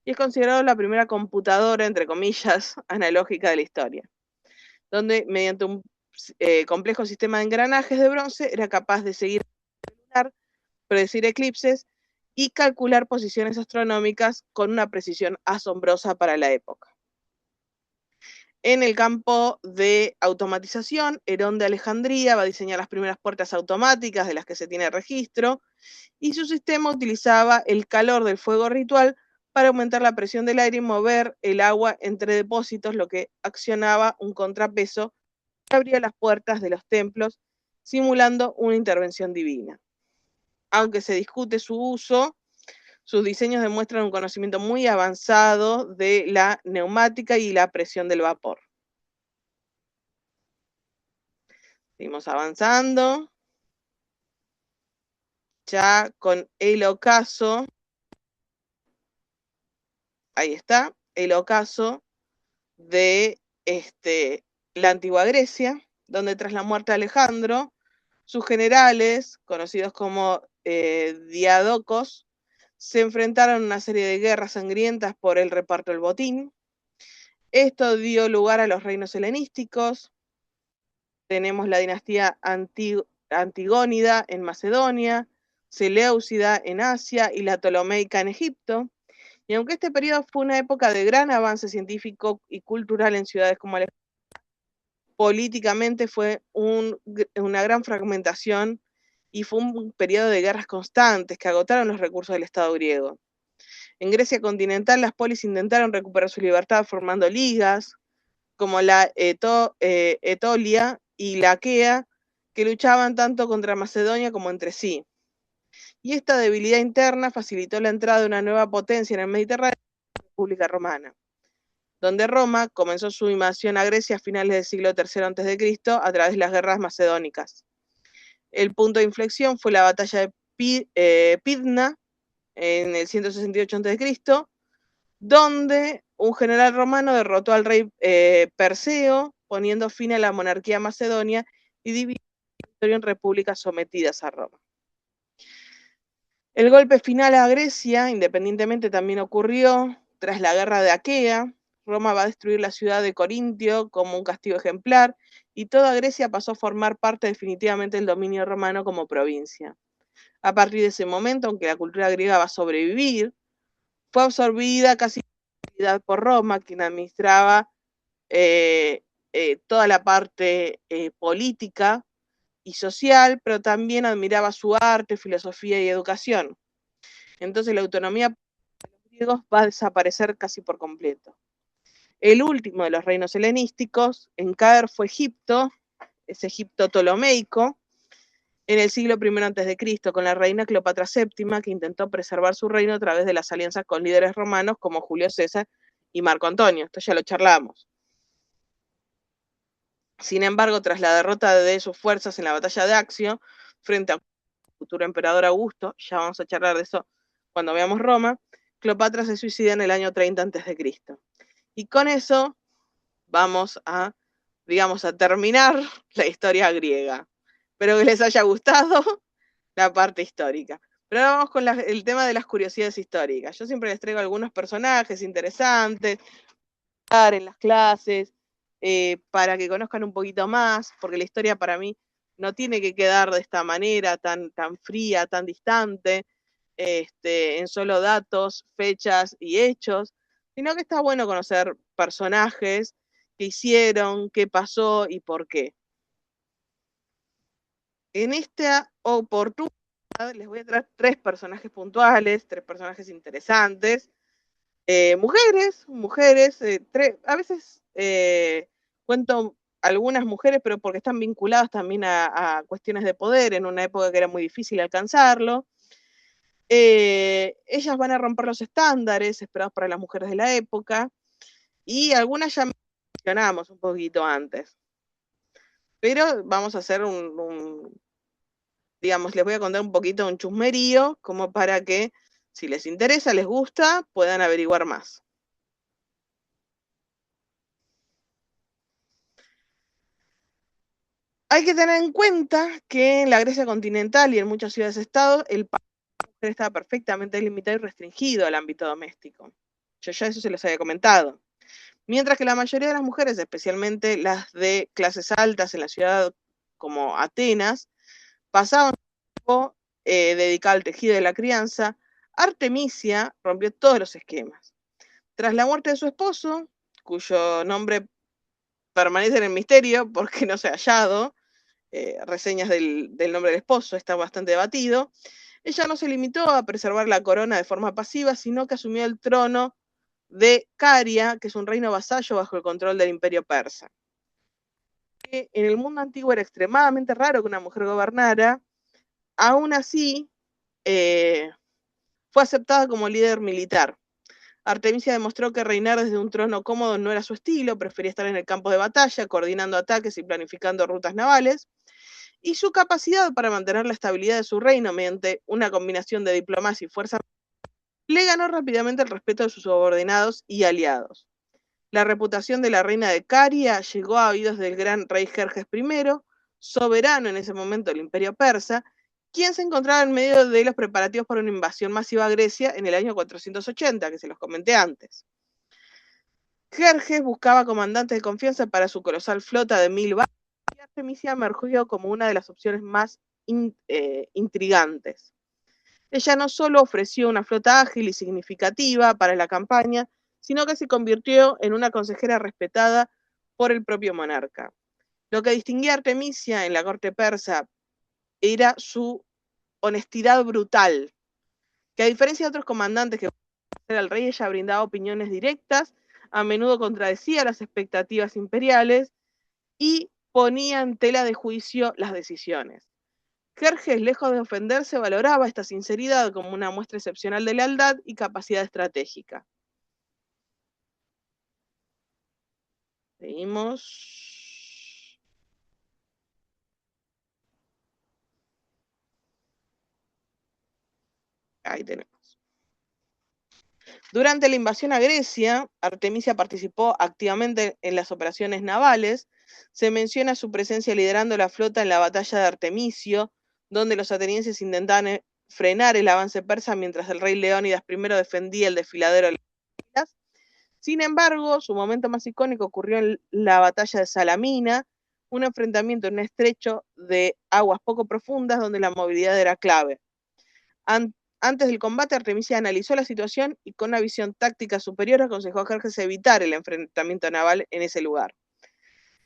y es considerado la primera computadora, entre comillas, analógica de la historia, donde mediante un complejo sistema de engranajes de bronce era capaz de seguir lunar, predecir eclipses y calcular posiciones astronómicas con una precisión asombrosa para la época. En el campo de automatización, Herón de Alejandría va a diseñar las primeras puertas automáticas de las que se tiene registro, y su sistema utilizaba el calor del fuego ritual para aumentar la presión del aire y mover el agua entre depósitos, lo que accionaba un contrapeso que abría las puertas de los templos, simulando una intervención divina. Aunque se discute su uso, sus diseños demuestran un conocimiento muy avanzado de la neumática y la presión del vapor. Seguimos avanzando. Ya con el ocaso, ahí está, el ocaso de la antigua Grecia, donde tras la muerte de Alejandro, sus generales, conocidos como diadocos, se enfrentaron a una serie de guerras sangrientas por el reparto del botín. Esto dio lugar a los reinos helenísticos. Tenemos la dinastía Antigónida en Macedonia, Seleucida en Asia y la Ptolomeica en Egipto. Y aunque este periodo fue una época de gran avance científico y cultural en ciudades como Alejandría, políticamente fue una gran fragmentación y fue un periodo de guerras constantes que agotaron los recursos del Estado griego. En Grecia continental, las polis intentaron recuperar su libertad formando ligas, como la Etolia y la Aquea, que luchaban tanto contra Macedonia como entre sí. Y esta debilidad interna facilitó la entrada de una nueva potencia en el Mediterráneo, la República Romana, donde Roma comenzó su invasión a Grecia a finales del siglo III a.C. a través de las guerras macedónicas. El punto de inflexión fue la batalla de Pydna en el 168 a.C., donde un general romano derrotó al rey Perseo, poniendo fin a la monarquía macedonia y dividiendo el territorio en repúblicas sometidas a Roma. El golpe final a Grecia, independientemente, también ocurrió tras la guerra de Aquea. Roma va a destruir la ciudad de Corintio como un castigo ejemplar, y toda Grecia pasó a formar parte definitivamente del dominio romano como provincia. A partir de ese momento, aunque la cultura griega va a sobrevivir, fue absorbida casi por Roma, quien administraba toda la parte política y social, pero también admiraba su arte, filosofía y educación. Entonces la autonomía de los griegos va a desaparecer casi por completo. El último de los reinos helenísticos en caer fue Egipto, es Egipto ptolomeico, en el siglo I a.C., con la reina Cleopatra VII, que intentó preservar su reino a través de las alianzas con líderes romanos como Julio César y Marco Antonio. Esto ya lo charlamos. Sin embargo, tras la derrota de sus fuerzas en la batalla de Accio, frente al futuro emperador Augusto, ya vamos a charlar de eso cuando veamos Roma, Cleopatra se suicida en el año 30 a.C. Y con eso vamos a, digamos, a terminar la historia griega. Espero que les haya gustado la parte histórica. Pero ahora vamos con el tema de las curiosidades históricas. Yo siempre les traigo algunos personajes interesantes en las clases, para que conozcan un poquito más, porque la historia para mí no tiene que quedar de esta manera tan fría, tan distante, en solo datos, fechas y hechos, sino que está bueno conocer personajes, qué hicieron, qué pasó y por qué. En esta oportunidad les voy a traer 3 personajes puntuales, 3 personajes interesantes, mujeres, a veces cuento algunas mujeres, pero porque están vinculadas también a cuestiones de poder en una época que era muy difícil alcanzarlo. Ellas van a romper los estándares esperados para las mujeres de la época, y algunas ya mencionamos un poquito antes. Pero vamos a hacer digamos, les voy a contar un poquito un chusmerío, como para que, si les interesa, les gusta, puedan averiguar más. Hay que tener en cuenta que en la Grecia continental y en muchas ciudades-estado, el papel de la mujer estaba perfectamente limitado y restringido al ámbito doméstico. Yo ya eso se los había comentado. Mientras que la mayoría de las mujeres, especialmente las de clases altas en la ciudad como Atenas, pasaban su tiempo dedicado al tejido de la crianza, Artemisia rompió todos los esquemas. Tras la muerte de su esposo, cuyo nombre permanece en el misterio porque no se ha hallado, reseñas del nombre del esposo, está bastante debatido, ella no se limitó a preservar la corona de forma pasiva, sino que asumió el trono de Caria, que es un reino vasallo bajo el control del imperio persa. En el mundo antiguo era extremadamente raro que una mujer gobernara, aún así fue aceptada como líder militar. Artemisia demostró que reinar desde un trono cómodo no era su estilo, prefería estar en el campo de batalla, coordinando ataques y planificando rutas navales, y su capacidad para mantener la estabilidad de su reino mediante una combinación de diplomacia y fuerza le ganó rápidamente el respeto de sus subordinados y aliados. La reputación de la reina de Caria llegó a oídos del gran rey Jerjes I, soberano en ese momento del imperio persa, quien se encontraba en medio de los preparativos para una invasión masiva a Grecia en el año 480, que se los comenté antes. Jerjes buscaba comandantes de confianza para su colosal flota de 1000 barcos, y Artemisia emergió como una de las opciones más intrigantes. Ella no solo ofreció una flota ágil y significativa para la campaña, sino que se convirtió en una consejera respetada por el propio monarca. Lo que distinguía a Artemisia en la corte persa era su honestidad brutal, que a diferencia de otros comandantes que era el rey, ella brindaba opiniones directas, a menudo contradecía las expectativas imperiales y ponía en tela de juicio las decisiones. Jerjes, lejos de ofenderse, valoraba esta sinceridad como una muestra excepcional de lealtad y capacidad estratégica. Seguimos. Ahí tenemos. Durante la invasión a Grecia, Artemisia participó activamente en las operaciones navales. Se menciona su presencia liderando la flota en la batalla de Artemisio, donde los atenienses intentaban frenar el avance persa mientras el rey Leónidas I defendía el desfiladero de las islas. Sin embargo, su momento más icónico ocurrió en la batalla de Salamina, un enfrentamiento en un estrecho de aguas poco profundas donde la movilidad era clave. Antes del combate, Artemisia analizó la situación y con una visión táctica superior aconsejó a Jerjes evitar el enfrentamiento naval en ese lugar.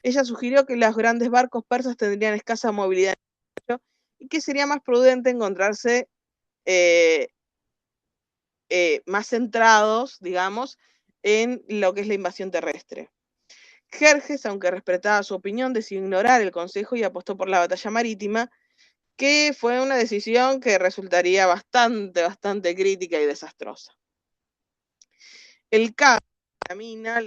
Ella sugirió que los grandes barcos persas tendrían escasa movilidad y que sería más prudente encontrarse más centrados, digamos, en lo que es la invasión terrestre. Jerjes, aunque respetaba su opinión, decidió ignorar el consejo y apostó por la batalla marítima, que fue una decisión que resultaría bastante crítica y desastrosa. El caos de la mina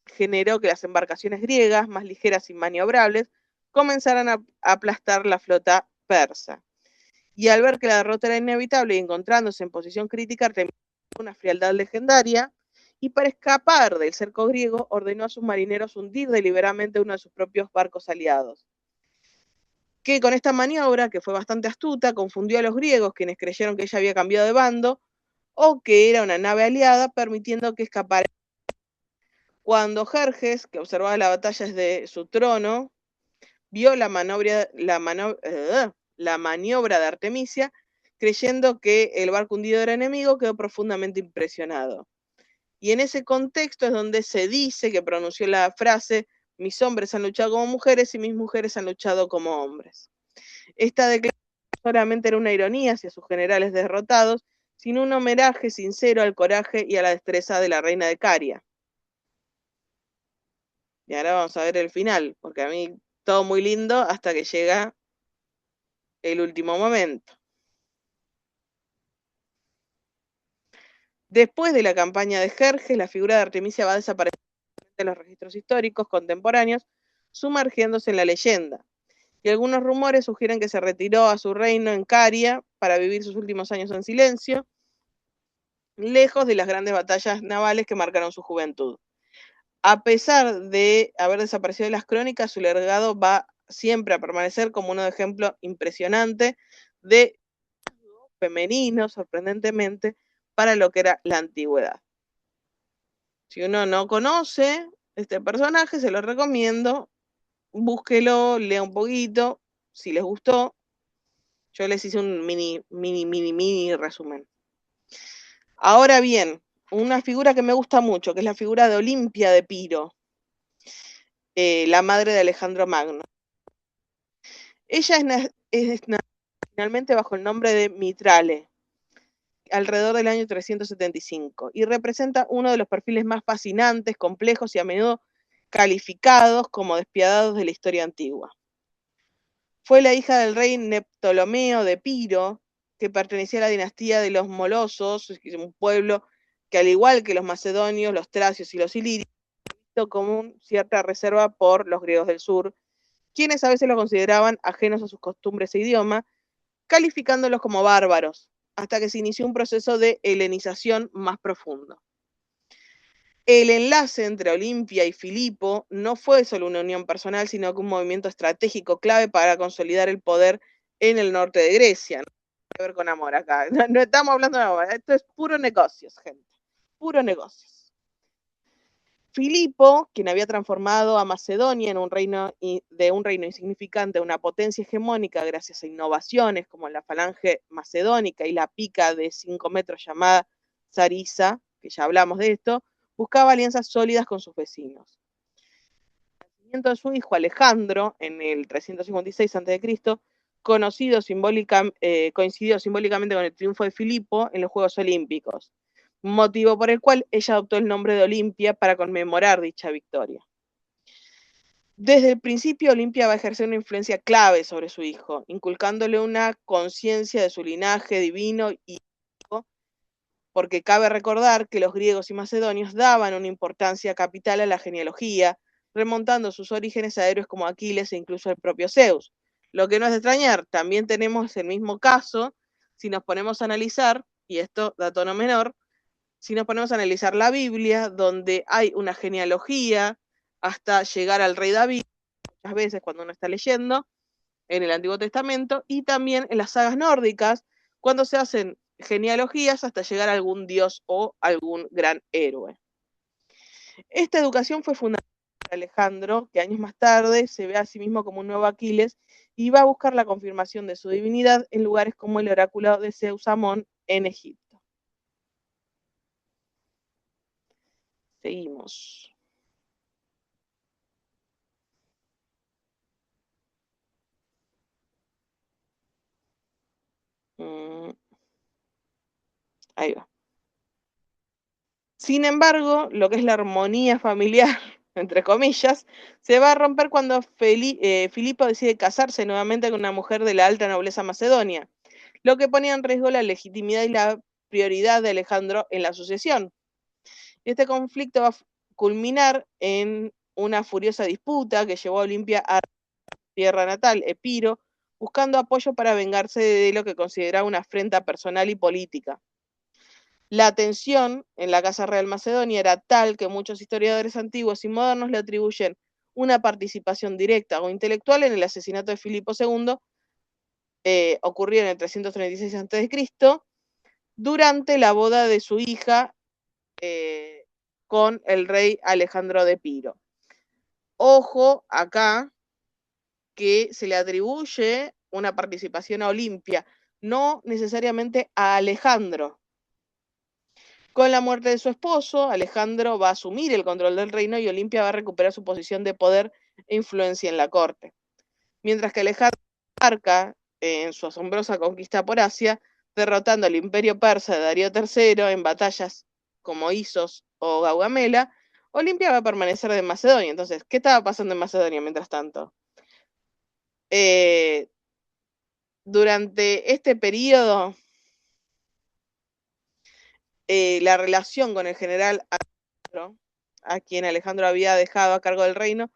generó que las embarcaciones griegas, más ligeras y maniobrables, comenzaran a aplastar la flota persa. Y al ver que la derrota era inevitable y encontrándose en posición crítica, terminó una frialdad legendaria, y para escapar del cerco griego ordenó a sus marineros hundir deliberadamente uno de sus propios barcos aliados. Que con esta maniobra, que fue bastante astuta, confundió a los griegos, quienes creyeron que ella había cambiado de bando, o que era una nave aliada, permitiendo que escapara. Cuando Jerjes, que observaba la batalla desde su trono, vio la maniobra de Artemisia, creyendo que el barco hundido era enemigo, quedó profundamente impresionado. Y en ese contexto es donde se dice que pronunció la frase: mis hombres han luchado como mujeres y mis mujeres han luchado como hombres. Esta declaración solamente era una ironía hacia sus generales derrotados, sino un homenaje sincero al coraje y a la destreza de la reina de Caria. Y ahora vamos a ver el final, porque a mí todo muy lindo hasta que llega el último momento. Después de la campaña de Jerjes, la figura de Artemisia va a desaparecer de los registros históricos contemporáneos, sumergiéndose en la leyenda. Y algunos rumores sugieren que se retiró a su reino en Caria para vivir sus últimos años en silencio, lejos de las grandes batallas navales que marcaron su juventud. A pesar de haber desaparecido de las crónicas, su legado va siempre a permanecer como un ejemplo impresionante de femenino, sorprendentemente, para lo que era la antigüedad. Si uno no conoce este personaje, se lo recomiendo, búsquelo, lea un poquito, si les gustó. Yo les hice un mini resumen. Ahora bien, una figura que me gusta mucho, que es la figura de Olimpia de Piro, la madre de Alejandro Magno. Ella es finalmente bajo el nombre de Mitrale, alrededor del año 375, y representa uno de los perfiles más fascinantes, complejos y a menudo calificados como despiadados de la historia antigua. Fue la hija del rey Neptolomeo de Piro, que pertenecía a la dinastía de los Molosos, un pueblo que, al igual que los macedonios, los tracios y los ilirios, visto como cierta reserva por los griegos del sur, quienes a veces los consideraban ajenos a sus costumbres e idioma, calificándolos como bárbaros, hasta que se inició un proceso de helenización más profundo. El enlace entre Olimpia y Filipo no fue solo una unión personal, sino que un movimiento estratégico clave para consolidar el poder en el norte de Grecia. No tiene que ver con amor acá, no estamos hablando de amor, esto es puro negocios, gente, puro negocios. Filipo, quien había transformado a Macedonia en un reino insignificante a una potencia hegemónica gracias a innovaciones como la falange macedónica y la pica de 5 metros llamada Sarisa, que ya hablamos de esto, buscaba alianzas sólidas con sus vecinos. El nacimiento de su hijo Alejandro en el 356 a.C. coincidió simbólicamente con el triunfo de Filipo en los Juegos Olímpicos, motivo por el cual ella adoptó el nombre de Olimpia para conmemorar dicha victoria. Desde el principio, Olimpia va a ejercer una influencia clave sobre su hijo, inculcándole una conciencia de su linaje divino y porque cabe recordar que los griegos y macedonios daban una importancia capital a la genealogía, remontando sus orígenes a héroes como Aquiles e incluso el propio Zeus. Lo que no es de extrañar, también tenemos el mismo caso si nos ponemos a analizar, y esto dato no menor, si nos ponemos a analizar la Biblia, donde hay una genealogía hasta llegar al rey David, muchas veces cuando uno está leyendo, en el Antiguo Testamento, y también en las sagas nórdicas, cuando se hacen genealogías hasta llegar a algún dios o algún gran héroe. Esta educación fue fundamental para Alejandro, que años más tarde se ve a sí mismo como un nuevo Aquiles y va a buscar la confirmación de su divinidad en lugares como el oráculo de Zeus Amón en Egipto. Seguimos. Ahí va. Sin embargo, lo que es la armonía familiar, entre comillas, se va a romper cuando Filipo decide casarse nuevamente con una mujer de la alta nobleza macedonia, lo que ponía en riesgo la legitimidad y la prioridad de Alejandro en la sucesión. Este conflicto va a culminar en una furiosa disputa que llevó a Olimpia a tierra natal, Epiro, buscando apoyo para vengarse de lo que consideraba una afrenta personal y política. La tensión en la Casa Real Macedonia era tal que muchos historiadores antiguos y modernos le atribuyen una participación directa o intelectual en el asesinato de Filipo II, ocurrido en el 336 a.C., durante la boda de su hija con el rey Alejandro de Epiro. Ojo acá que se le atribuye una participación a Olimpia, no necesariamente a Alejandro. Con la muerte de su esposo, Alejandro va a asumir el control del reino y Olimpia va a recuperar su posición de poder e influencia en la corte. Mientras que Alejandro embarca en su asombrosa conquista por Asia, derrotando al imperio persa de Darío III en batallas como Isos o Gaugamela, Olimpia va a permanecer en Macedonia. Entonces, ¿qué estaba pasando en Macedonia mientras tanto? Durante este periodo, la relación con el general Alejandro, a quien Alejandro había dejado a cargo del reino,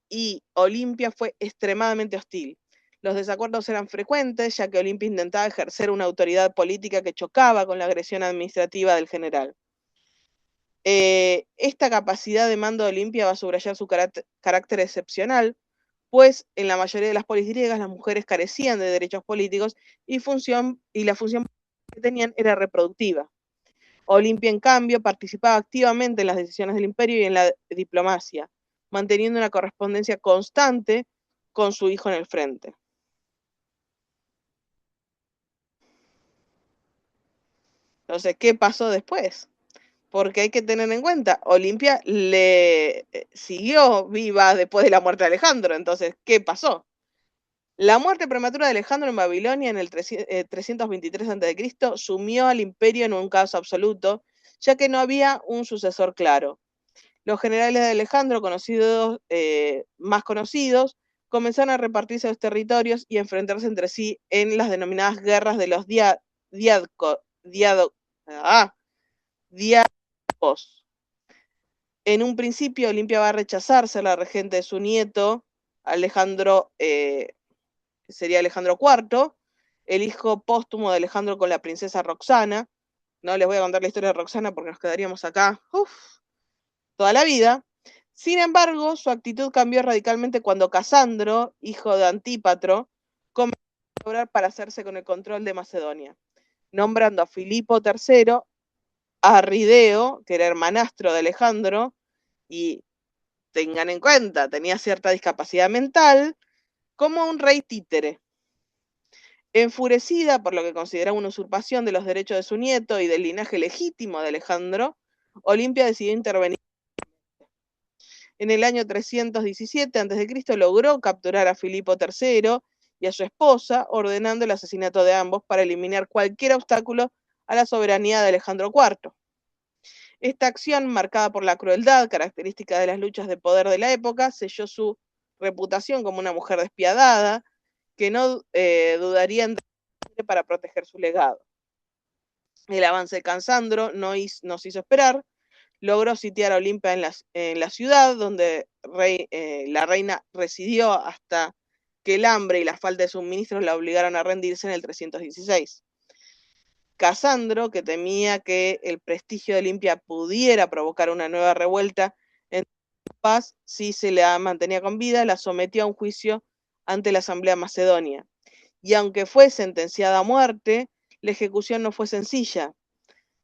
y Olimpia fue extremadamente hostil. Los desacuerdos eran frecuentes, ya que Olimpia intentaba ejercer una autoridad política que chocaba con la agresión administrativa del general. Esta capacidad de mando de Olimpia va a subrayar su carácter excepcional, pues en la mayoría de las polis griegas las mujeres carecían de derechos políticos y la función que tenían era reproductiva. Olimpia, en cambio, participaba activamente en las decisiones del imperio y en la diplomacia, manteniendo una correspondencia constante con su hijo en el frente. Entonces, ¿qué pasó después? Porque hay que tener en cuenta, Olimpia le siguió viva después de la muerte de Alejandro. Entonces, ¿qué pasó? La muerte prematura de Alejandro en Babilonia en el 323 a.C. sumió al imperio en un caos absoluto, ya que no había un sucesor claro. Los generales de Alejandro, más conocidos, comenzaron a repartirse los territorios y a enfrentarse entre sí en las denominadas guerras de los diádocos. En un principio, Olimpia va a rechazar ser la regente de su nieto, Alejandro, sería Alejandro IV, el hijo póstumo de Alejandro con la princesa Roxana. No les voy a contar la historia de Roxana porque nos quedaríamos acá toda la vida. Sin embargo, su actitud cambió radicalmente cuando Casandro, hijo de Antípatro, comenzó a obrar para hacerse con el control de Macedonia, nombrando a Filipo III, a Rideo, que era hermanastro de Alejandro, y tengan en cuenta, tenía cierta discapacidad mental, como un rey títere. Enfurecida por lo que consideraba una usurpación de los derechos de su nieto y del linaje legítimo de Alejandro, Olimpia decidió intervenir. En el año 317 a.C. logró capturar a Filipo III y a su esposa, ordenando el asesinato de ambos para eliminar cualquier obstáculo a la soberanía de Alejandro IV. Esta acción, marcada por la crueldad, característica de las luchas de poder de la época, selló su reputación como una mujer despiadada, que no dudaría en para proteger su legado. El avance de Casandro nos hizo esperar. Logró sitiar a Olimpia en la ciudad, donde la reina residió hasta que el hambre y la falta de suministros la obligaron a rendirse en el 316. Casandro, que temía que el prestigio de Olimpia pudiera provocar una nueva revuelta en paz si se la mantenía con vida, la sometió a un juicio ante la Asamblea Macedonia. Y aunque fue sentenciada a muerte, La ejecución no fue sencilla.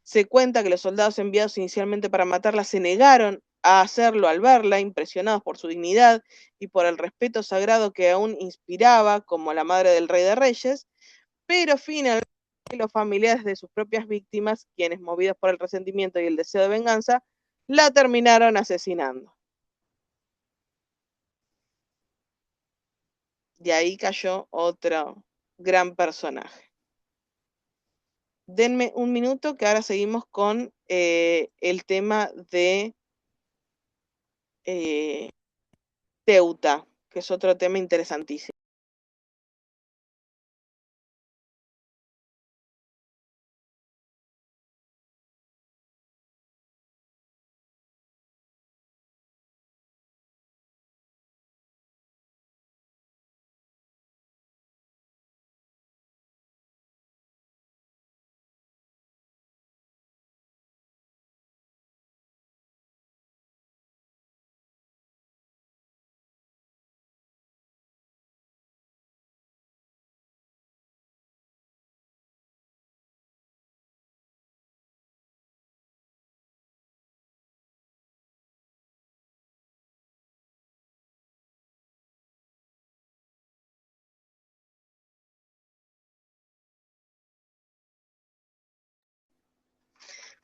Se cuenta que los soldados enviados inicialmente para matarla se negaron a hacerlo al verla, impresionados por su dignidad y por el respeto sagrado que aún inspiraba como la madre del rey de reyes, pero finalmente los familiares de sus propias víctimas, quienes movidos por el resentimiento y el deseo de venganza, la terminaron asesinando. Y ahí cayó otro gran personaje. Denme un minuto que ahora seguimos con el tema de Teuta, que es otro tema interesantísimo.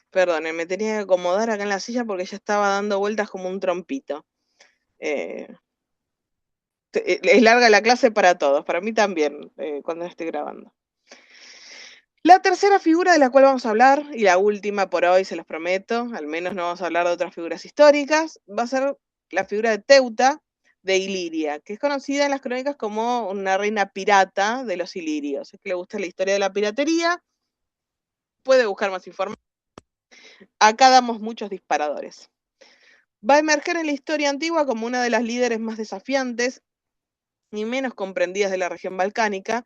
Perdón, me tenía que acomodar acá en la silla porque ya estaba dando vueltas como un trompito. Eh, es larga la clase para todos, para mí también, cuando estoy grabando. La tercera figura de la cual vamos a hablar, y la última por hoy, se los prometo, al menos no vamos a hablar de otras figuras históricas, va a ser la figura de Teuta de Iliria, que es conocida en las crónicas como una reina pirata de los ilirios. Es que le gusta la historia de la piratería, puede buscar más información. Acá damos muchos disparadores. Va a emerger en la historia antigua como una de las líderes más desafiantes y menos comprendidas de la región balcánica,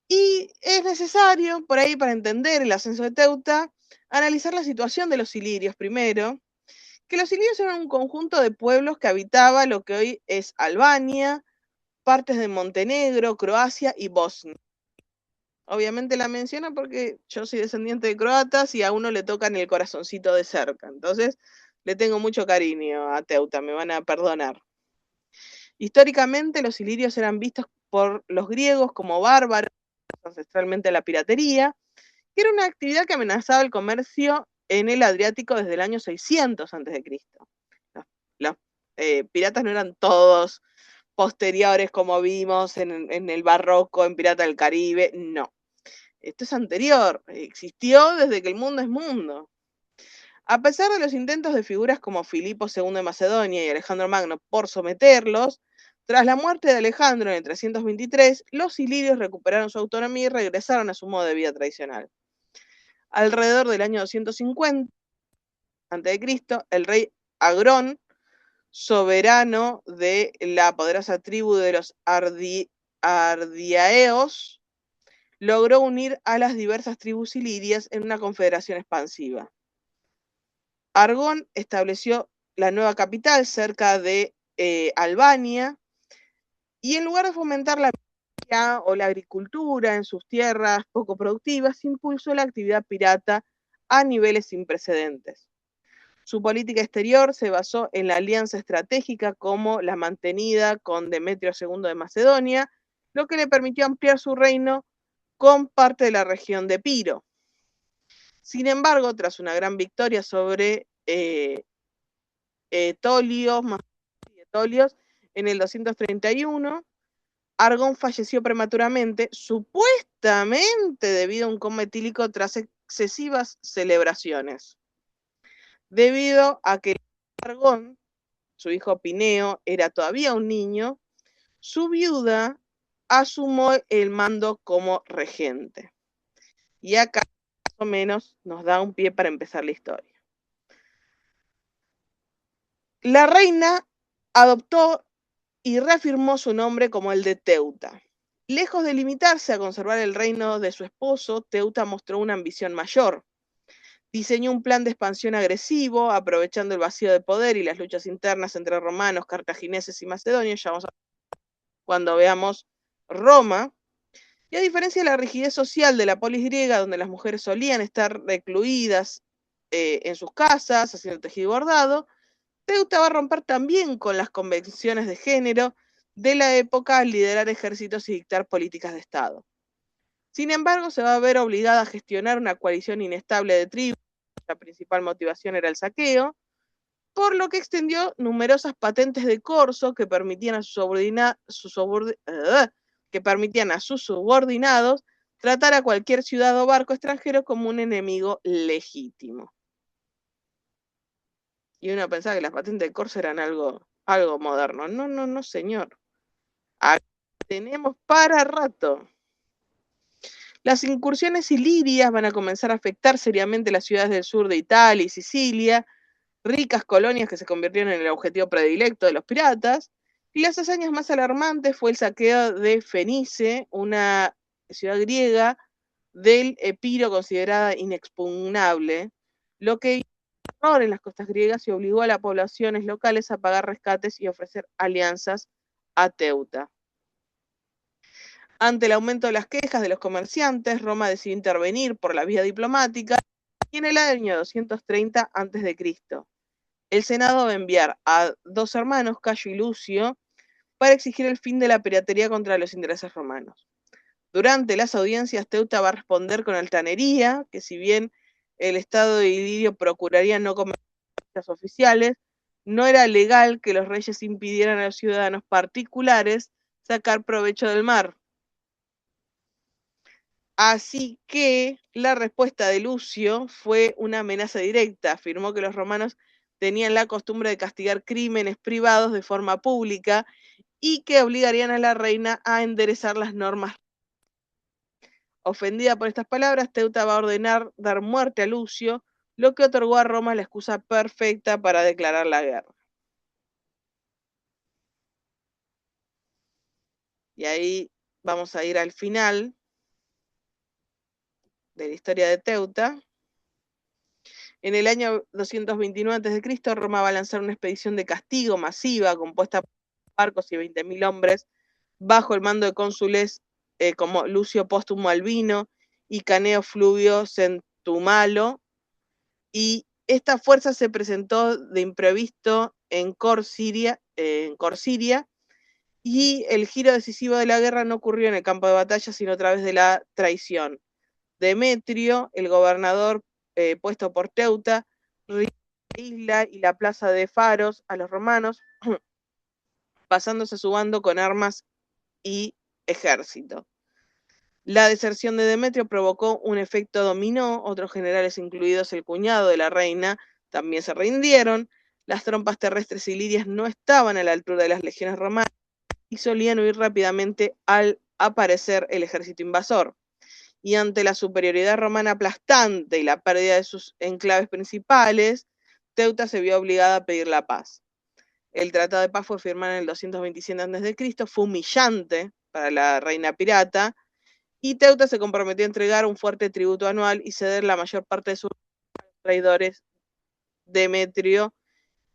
y es necesario, por ahí, para entender el ascenso de Teuta, analizar la situación de los ilirios primero, que los ilirios eran un conjunto de pueblos que habitaba lo que hoy es Albania, partes de Montenegro, Croacia y Bosnia. Obviamente la menciono porque yo soy descendiente de croatas y a uno le tocan el corazoncito de cerca, entonces le tengo mucho cariño a Teuta, me van a perdonar. Históricamente los ilirios eran vistos por los griegos como bárbaros, ancestralmente la piratería, que era una actividad que amenazaba el comercio en el Adriático desde el año 600 a.C. Los piratas no eran todos posteriores como vimos en el Barroco, en Pirata del Caribe, no. Esto es anterior, existió desde que el mundo es mundo. A pesar de los intentos de figuras como Filipo II de Macedonia y Alejandro Magno por someterlos, tras la muerte de Alejandro en el 323, los ilirios recuperaron su autonomía y regresaron a su modo de vida tradicional. Alrededor del año 250 a.C., el rey Agrón, soberano de la poderosa tribu de los Ardiaeos, logró unir a las diversas tribus ilirias en una confederación expansiva. Argón estableció la nueva capital cerca de Albania, y en lugar de fomentar la minería o la agricultura en sus tierras poco productivas, impulsó la actividad pirata a niveles sin precedentes. Su política exterior se basó en la alianza estratégica como la mantenida con Demetrio II de Macedonia, lo que le permitió ampliar su reino con parte de la región de Epiro. Sin embargo, tras una gran victoria sobre Etolios en el 231, Argón falleció prematuramente, supuestamente debido a un coma etílico tras excesivas celebraciones. Debido a que Argón, su hijo Pineo, era todavía un niño, su viuda asumió el mando como regente. Y acá, más o menos, nos da un pie para empezar la historia. La reina adoptó y reafirmó su nombre como el de Teuta. Lejos de limitarse a conservar el reino de su esposo, Teuta mostró una ambición mayor. Diseñó un plan de expansión agresivo, aprovechando el vacío de poder y las luchas internas entre romanos, cartagineses y macedonios. Ya vamos a ver cuando veamos Roma. Y a diferencia de la rigidez social de la polis griega, donde las mujeres solían estar recluidas en sus casas, haciendo tejido y bordado, Teuta va a romper también con las convenciones de género de la época al liderar ejércitos y dictar políticas de Estado. Sin embargo, se va a ver obligada a gestionar una coalición inestable de tribus, la principal motivación era el saqueo, por lo que extendió numerosas patentes de corso que permitían a sus subordinados tratar a cualquier ciudad o barco extranjero como un enemigo legítimo. Y uno pensaba que las patentes de corso eran algo moderno. No, no, no, señor. Acá tenemos para rato. Las incursiones ilirias van a comenzar a afectar seriamente las ciudades del sur de Italia y Sicilia, ricas colonias que se convirtieron en el objetivo predilecto de los piratas, y las hazañas más alarmantes fue el saqueo de Fenice, una ciudad griega del Epiro considerada inexpugnable, lo que hizo terror en las costas griegas y obligó a las poblaciones locales a pagar rescates y ofrecer alianzas a Teuta. Ante el aumento de las quejas de los comerciantes, Roma decidió intervenir por la vía diplomática y en el año 230 a.C. el Senado va a enviar a dos hermanos, Cayo y Lucio, para exigir el fin de la piratería contra los intereses romanos. Durante las audiencias, Teuta va a responder con altanería, que si bien el Estado de Ilirio procuraría no cometer faltas oficiales, no era legal que los reyes impidieran a los ciudadanos particulares sacar provecho del mar. Así que la respuesta de Lucio fue una amenaza directa. Afirmó que los romanos tenían la costumbre de castigar crímenes privados de forma pública y que obligarían a la reina a enderezar las normas. Ofendida por estas palabras, Teuta va a ordenar dar muerte a Lucio, lo que otorgó a Roma la excusa perfecta para declarar la guerra. Y ahí vamos a ir al final de la historia de Teuta. En el año 229 a.C., Roma va a lanzar una expedición de castigo masiva compuesta por barcos y 20.000 hombres bajo el mando de cónsules como Lucio Póstumo Albino y Caneo Fluvio Centumalo. Y esta fuerza se presentó de imprevisto en Corsiria, y el giro decisivo de la guerra no ocurrió en el campo de batalla, sino a través de la traición. Demetrio, el gobernador puesto por Teuta, la isla y la plaza de Faros a los romanos, pasándose su bando con armas y ejército. La deserción de Demetrio provocó un efecto dominó, otros generales, incluidos el cuñado de la reina, también se rindieron, las tropas terrestres ilirias no estaban a la altura de las legiones romanas y solían huir rápidamente al aparecer el ejército invasor. Y ante la superioridad romana aplastante y la pérdida de sus enclaves principales, Teuta se vio obligada a pedir la paz. El tratado de paz fue firmado en el 227 a.C., fue humillante para la reina pirata, y Teuta se comprometió a entregar un fuerte tributo anual y ceder la mayor parte de sus traidores, Demetrio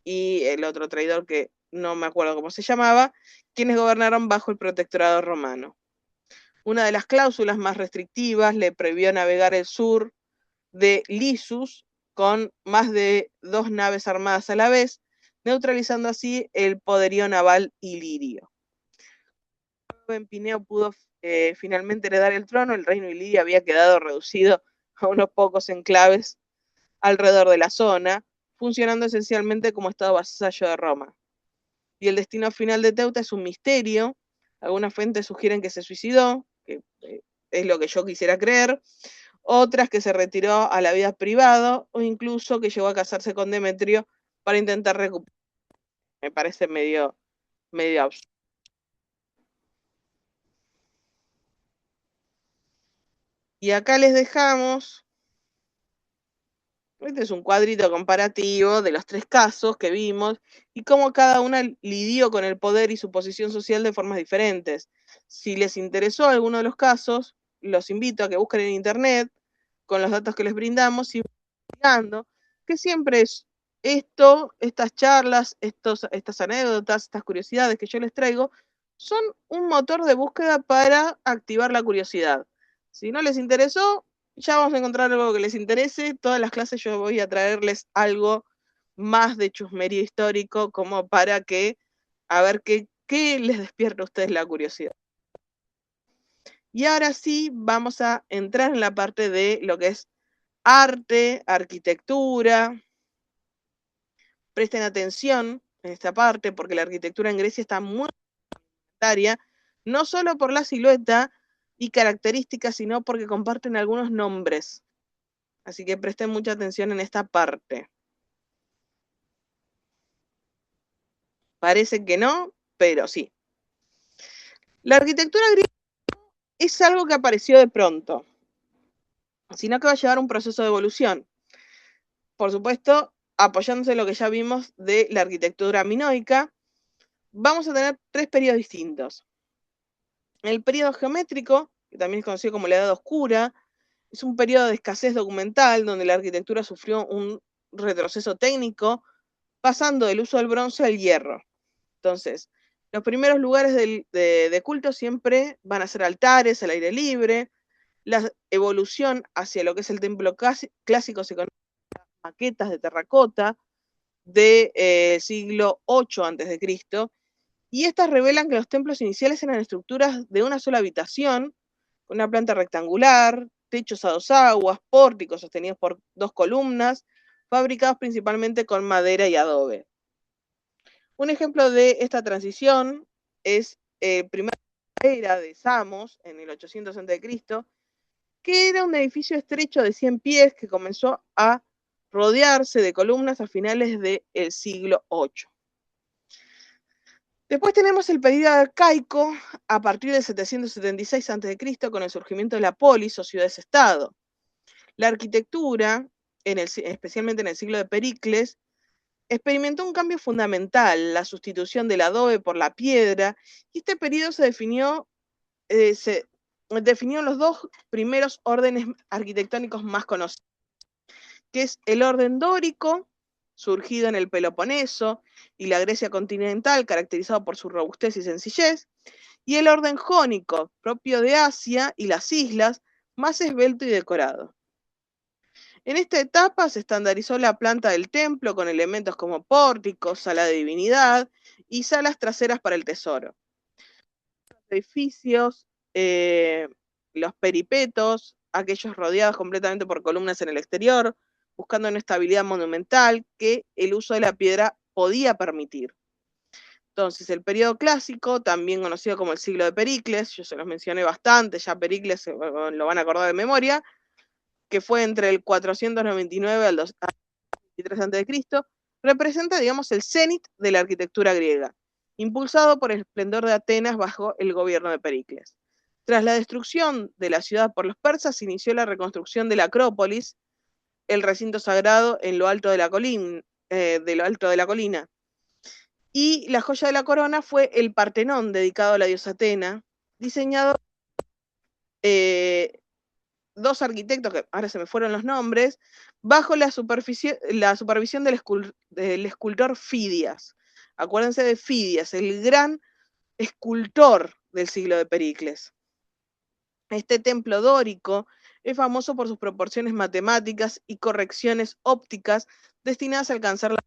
y el otro traidor que no me acuerdo cómo se llamaba, quienes gobernaron bajo el protectorado romano. Una de las cláusulas más restrictivas le prohibió navegar el sur de Lisus con más de 2 naves armadas a la vez, neutralizando así el poderío naval ilirio. Pineo pudo finalmente heredar el trono. El reino ilirio había quedado reducido a unos pocos enclaves alrededor de la zona, funcionando esencialmente como estado vasallo de Roma. Y el destino final de Teuta es un misterio. Algunas fuentes sugieren que se suicidó, que es lo que yo quisiera creer, otras que se retiró a la vida privada o incluso que llegó a casarse con Demetrio para intentar recuperar. Me parece medio absurdo. Y acá les dejamos, este es un cuadrito comparativo de los 3 casos que vimos y cómo cada una lidió con el poder y su posición social de formas diferentes. Si les interesó alguno de los casos, los invito a que busquen en internet con los datos que les brindamos y investigando, que siempre es esto, estas charlas, estas anécdotas, estas curiosidades que yo les traigo, son un motor de búsqueda para activar la curiosidad. Si no les interesó, ya vamos a encontrar algo que les interese. Todas las clases yo voy a traerles algo más de chusmerío histórico, como para que, a ver qué les despierta a ustedes la curiosidad. Y ahora sí, vamos a entrar en la parte de lo que es arte, arquitectura. Presten atención en esta parte, porque la arquitectura en Grecia está muy complementaria, no solo por la silueta y características, sino porque comparten algunos nombres. Así que presten mucha atención en esta parte. Parece que no, pero sí. La arquitectura griega es algo que apareció de pronto, sino que va a llevar un proceso de evolución. Por supuesto, apoyándose en lo que ya vimos de la arquitectura minoica, vamos a tener 3 periodos distintos. El periodo geométrico, que también es conocido como la Edad Oscura, es un periodo de escasez documental donde la arquitectura sufrió un retroceso técnico, pasando del uso del bronce al hierro. Entonces, los primeros lugares de culto siempre van a ser altares al aire libre. La evolución hacia lo que es el templo clásico se conoce como maquetas de terracota del siglo VIII a.C., y estas revelan que los templos iniciales eran estructuras de una sola habitación, con una planta rectangular, techos a 2 aguas, pórticos sostenidos por 2 columnas, fabricados principalmente con madera y adobe. Un ejemplo de esta transición es el primer era de Samos, en el 800 a.C., que era un edificio estrecho de 100 pies que comenzó a rodearse de columnas a finales del siglo VIII. Después tenemos el periodo arcaico a partir de 776 a.C., con el surgimiento de la polis o ciudades-estado. La arquitectura, especialmente en el siglo de Pericles, experimentó un cambio fundamental, la sustitución del adobe por la piedra, y este periodo se definió los 2 primeros órdenes arquitectónicos más conocidos, que es el orden dórico, surgido en el Peloponeso y la Grecia continental, caracterizado por su robustez y sencillez, y el orden jónico, propio de Asia y las islas, más esbelto y decorado. En esta etapa se estandarizó la planta del templo con elementos como pórticos, sala de divinidad y salas traseras para el tesoro. Los edificios, los peripetos, aquellos rodeados completamente por columnas en el exterior, buscando una estabilidad monumental que el uso de la piedra podía permitir. Entonces, el periodo clásico, también conocido como el siglo de Pericles, yo se los mencioné bastante, ya Pericles lo van a acordar de memoria, que fue entre el 499 al 23 a.C., representa, digamos, el cenit de la arquitectura griega, impulsado por el esplendor de Atenas bajo el gobierno de Pericles. Tras la destrucción de la ciudad por los persas, inició la reconstrucción de la Acrópolis, el recinto sagrado en lo alto de la colina. Y la joya de la corona fue el Partenón, dedicado a la diosa Atena, diseñado 2 arquitectos, que ahora se me fueron los nombres, bajo la supervisión del escultor Fidias. Acuérdense de Fidias, el gran escultor del siglo de Pericles. Este templo dórico es famoso por sus proporciones matemáticas y correcciones ópticas destinadas a alcanzar la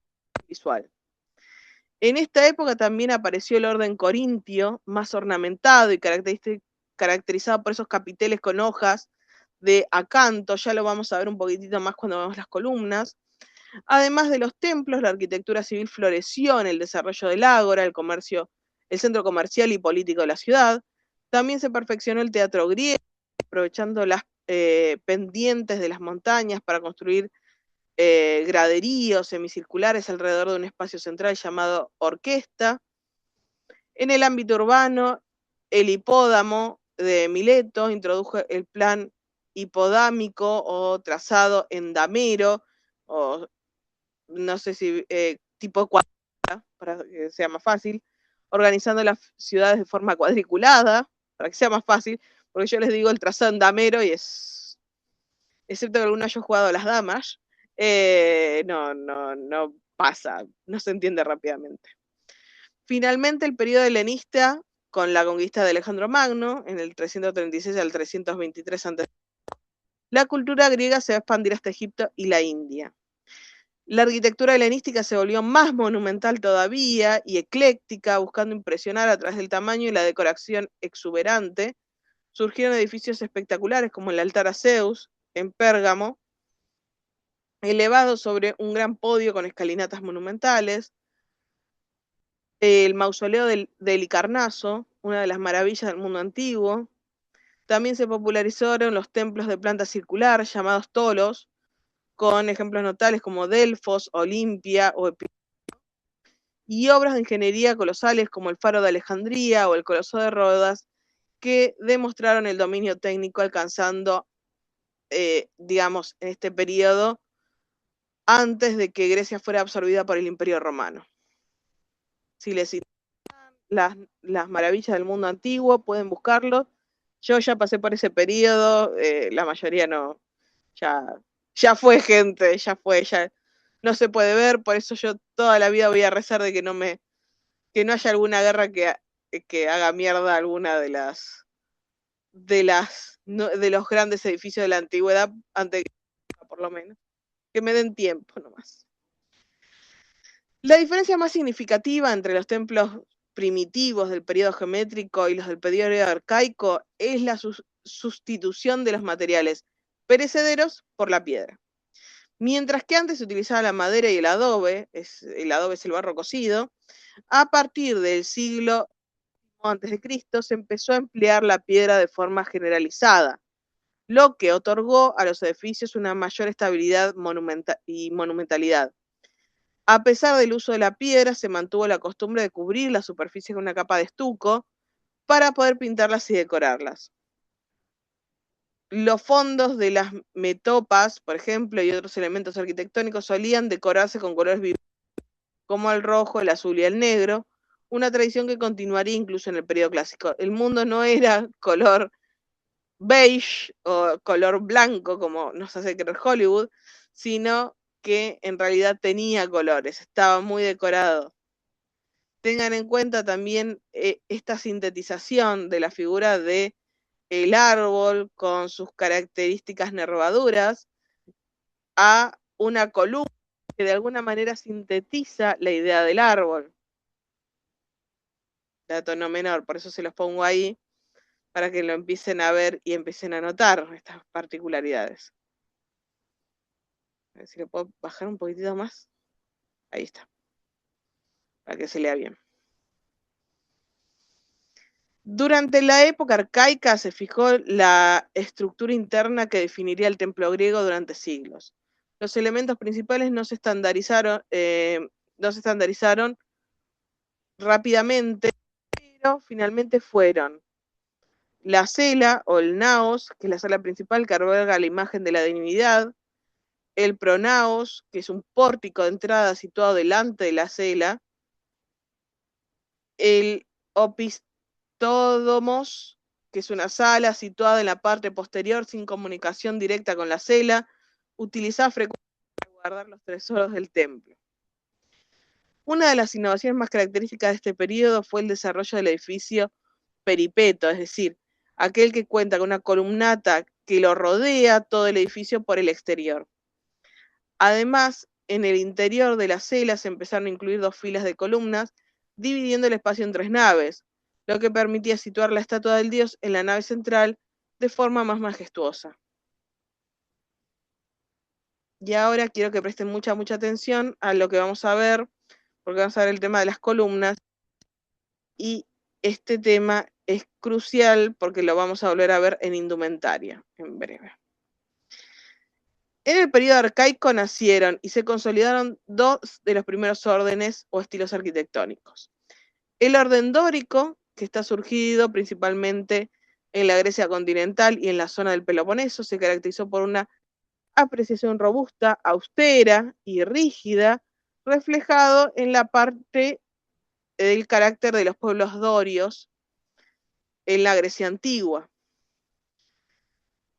visual. En esta época también apareció el orden corintio, más ornamentado y caracterizado por esos capiteles con hojas de acanto. Ya lo vamos a ver un poquitito más cuando vemos las columnas. Además de los templos, la arquitectura civil floreció en el desarrollo del ágora, el centro comercial y político de la ciudad. También se perfeccionó el teatro griego, aprovechando las pendientes de las montañas para construir graderíos semicirculares alrededor de un espacio central llamado orquesta. En el ámbito urbano, el hipódamo de Mileto introdujo el plan hipodámico o trazado en damero, o no sé si tipo cuadrada, para que sea más fácil, organizando las ciudades de forma cuadriculada, para que sea más fácil, porque yo les digo el trazado en damero y es, excepto que alguno haya jugado a las damas, no pasa, no se entiende rápidamente. Finalmente, el periodo helenista con la conquista de Alejandro Magno, en el 336 al 323 a.C., la cultura griega se va a expandir hasta Egipto y la India. La arquitectura helenística se volvió más monumental todavía y ecléctica, buscando impresionar a través del tamaño y la decoración exuberante. Surgieron edificios espectaculares como el altar a Zeus, en Pérgamo, elevado sobre un gran podio con escalinatas monumentales. El mausoleo del Halicarnaso, una de las maravillas del mundo antiguo. También se popularizaron los templos de planta circular, llamados tolos, con ejemplos notables como Delfos, Olimpia o Epiro, y obras de ingeniería colosales como el Faro de Alejandría o el Coloso de Rodas, que demostraron el dominio técnico alcanzando, digamos, en este periodo, antes de que Grecia fuera absorbida por el Imperio Romano. Si les interesan las maravillas del mundo antiguo, pueden buscarlo. Yo ya pasé por ese periodo, la mayoría no, ya fue, gente, ya fue, ya no se puede ver, por eso yo toda la vida voy a rezar de que no haya alguna guerra que haga mierda alguna de los grandes edificios de la antigüedad, antes que por lo menos, que me den tiempo nomás. La diferencia más significativa entre los templos primitivos del periodo geométrico y los del periodo arcaico es la sustitución de los materiales perecederos por la piedra. Mientras que antes se utilizaba la madera y el adobe es el barro cocido, a partir del siglo a.C. se empezó a emplear la piedra de forma generalizada, lo que otorgó a los edificios una mayor estabilidad y monumentalidad. A pesar del uso de la piedra, se mantuvo la costumbre de cubrir las superficies con una capa de estuco para poder pintarlas y decorarlas. Los fondos de las metopas, por ejemplo, y otros elementos arquitectónicos solían decorarse con colores vivos, como el rojo, el azul y el negro, una tradición que continuaría incluso en el periodo clásico. El mundo no era color beige o color blanco, como nos hace creer Hollywood, sino que en realidad tenía colores, estaba muy decorado. Tengan en cuenta también esta sintetización de la figura de el árbol con sus características nervaduras a una columna que de alguna manera sintetiza la idea del árbol. Dato no menor, por eso se los pongo ahí, para que lo empiecen a ver y empiecen a notar estas particularidades. A ver si lo puedo bajar un poquitito más. Ahí está, para que se lea bien. Durante la época arcaica se fijó la estructura interna que definiría el templo griego durante siglos. Los elementos principales no se estandarizaron rápidamente, pero finalmente fueron la cela o el naos, que es la sala principal que alberga la imagen de la divinidad, el pronaos, que es un pórtico de entrada situado delante de la cela, el opistódomos, que es una sala situada en la parte posterior sin comunicación directa con la cela, utilizada frecuentemente para guardar los tesoros del templo. Una de las innovaciones más características de este periodo fue el desarrollo del edificio peripeto, es decir, aquel que cuenta con una columnata que lo rodea todo el edificio por el exterior. Además, en el interior de la cela se empezaron a incluir 2 filas de columnas, dividiendo el espacio en 3 naves, lo que permitía situar la estatua del dios en la nave central de forma más majestuosa. Y ahora quiero que presten mucha atención a lo que vamos a ver, porque vamos a ver el tema de las columnas, y este tema es crucial porque lo vamos a volver a ver en indumentaria en breve. En el periodo arcaico nacieron y se consolidaron 2 de los primeros órdenes o estilos arquitectónicos. El orden dórico, que está surgido principalmente en la Grecia continental y en la zona del Peloponeso, se caracterizó por una apreciación robusta, austera y rígida, reflejado en la parte del carácter de los pueblos dorios en la Grecia antigua.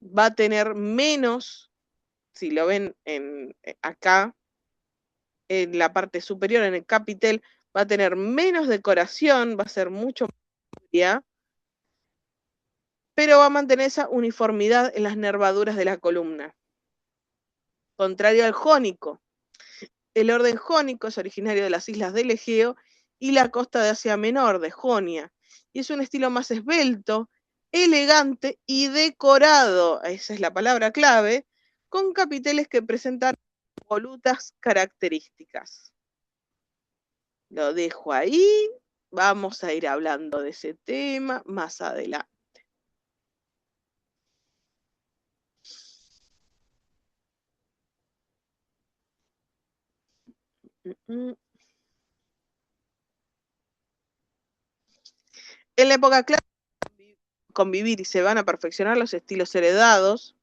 Va a tener menos, si lo ven acá, en la parte superior, en el capitel, va a tener menos decoración, va a ser mucho más amplia, pero va a mantener esa uniformidad en las nervaduras de la columna. Contrario al jónico. El orden jónico es originario de las islas del Egeo y la costa de Asia Menor, de Jonia, y es un estilo más esbelto, elegante y decorado, esa es la palabra clave, con capiteles que presentan volutas características. Lo dejo ahí, vamos a ir hablando de ese tema más adelante. En la época clásica, convivir y se van a perfeccionar los estilos heredados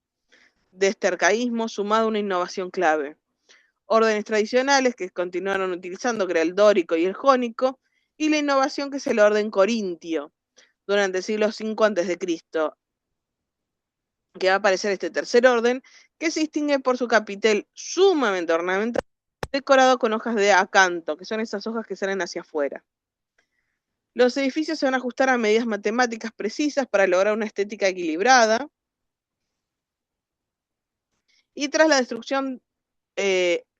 de este arcaísmo sumado a una innovación clave. Órdenes tradicionales que continuaron utilizando, que era el dórico y el jónico, y la innovación que es el orden corintio, durante el siglo V a.C., que va a aparecer este tercer orden, que se distingue por su capitel sumamente ornamentado, decorado con hojas de acanto, que son esas hojas que salen hacia afuera. Los edificios se van a ajustar a medidas matemáticas precisas para lograr una estética equilibrada. Y tras la destrucción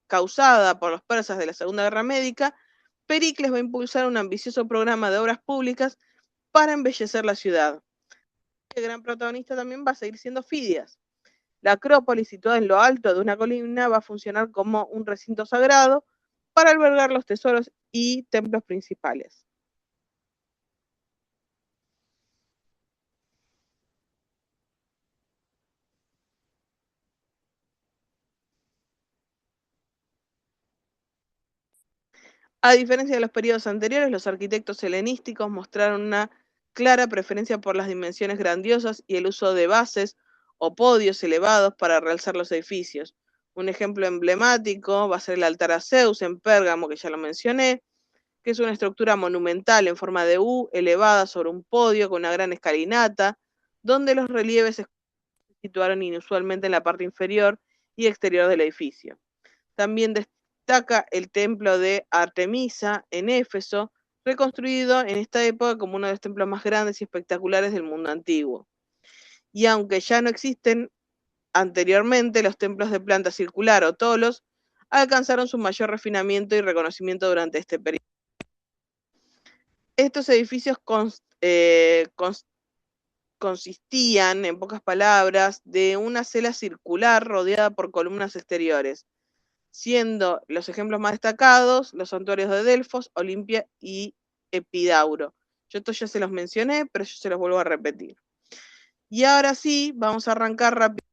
causada por los persas de la Segunda Guerra Médica, Pericles va a impulsar un ambicioso programa de obras públicas para embellecer la ciudad. El gran protagonista también va a seguir siendo Fidias. La Acrópolis, situada en lo alto de una colina, va a funcionar como un recinto sagrado para albergar los tesoros y templos principales. A diferencia de los periodos anteriores, los arquitectos helenísticos mostraron una clara preferencia por las dimensiones grandiosas y el uso de bases o podios elevados para realzar los edificios. Un ejemplo emblemático va a ser el altar a Zeus en Pérgamo, que ya lo mencioné, que es una estructura monumental en forma de U, elevada sobre un podio con una gran escalinata, donde los relieves se situaron inusualmente en la parte inferior y exterior del edificio. También destaca el templo de Artemisa en Éfeso, reconstruido en esta época como uno de los templos más grandes y espectaculares del mundo antiguo. Y aunque ya no existen anteriormente, los templos de planta circular o tolos alcanzaron su mayor refinamiento y reconocimiento durante este periodo. Estos edificios consistían, en pocas palabras, de una cela circular rodeada por columnas exteriores, siendo los ejemplos más destacados los santuarios de Delfos, Olimpia y Epidauro. Yo estos ya se los mencioné, pero yo se los vuelvo a repetir. Y ahora sí, vamos a arrancar rápidamente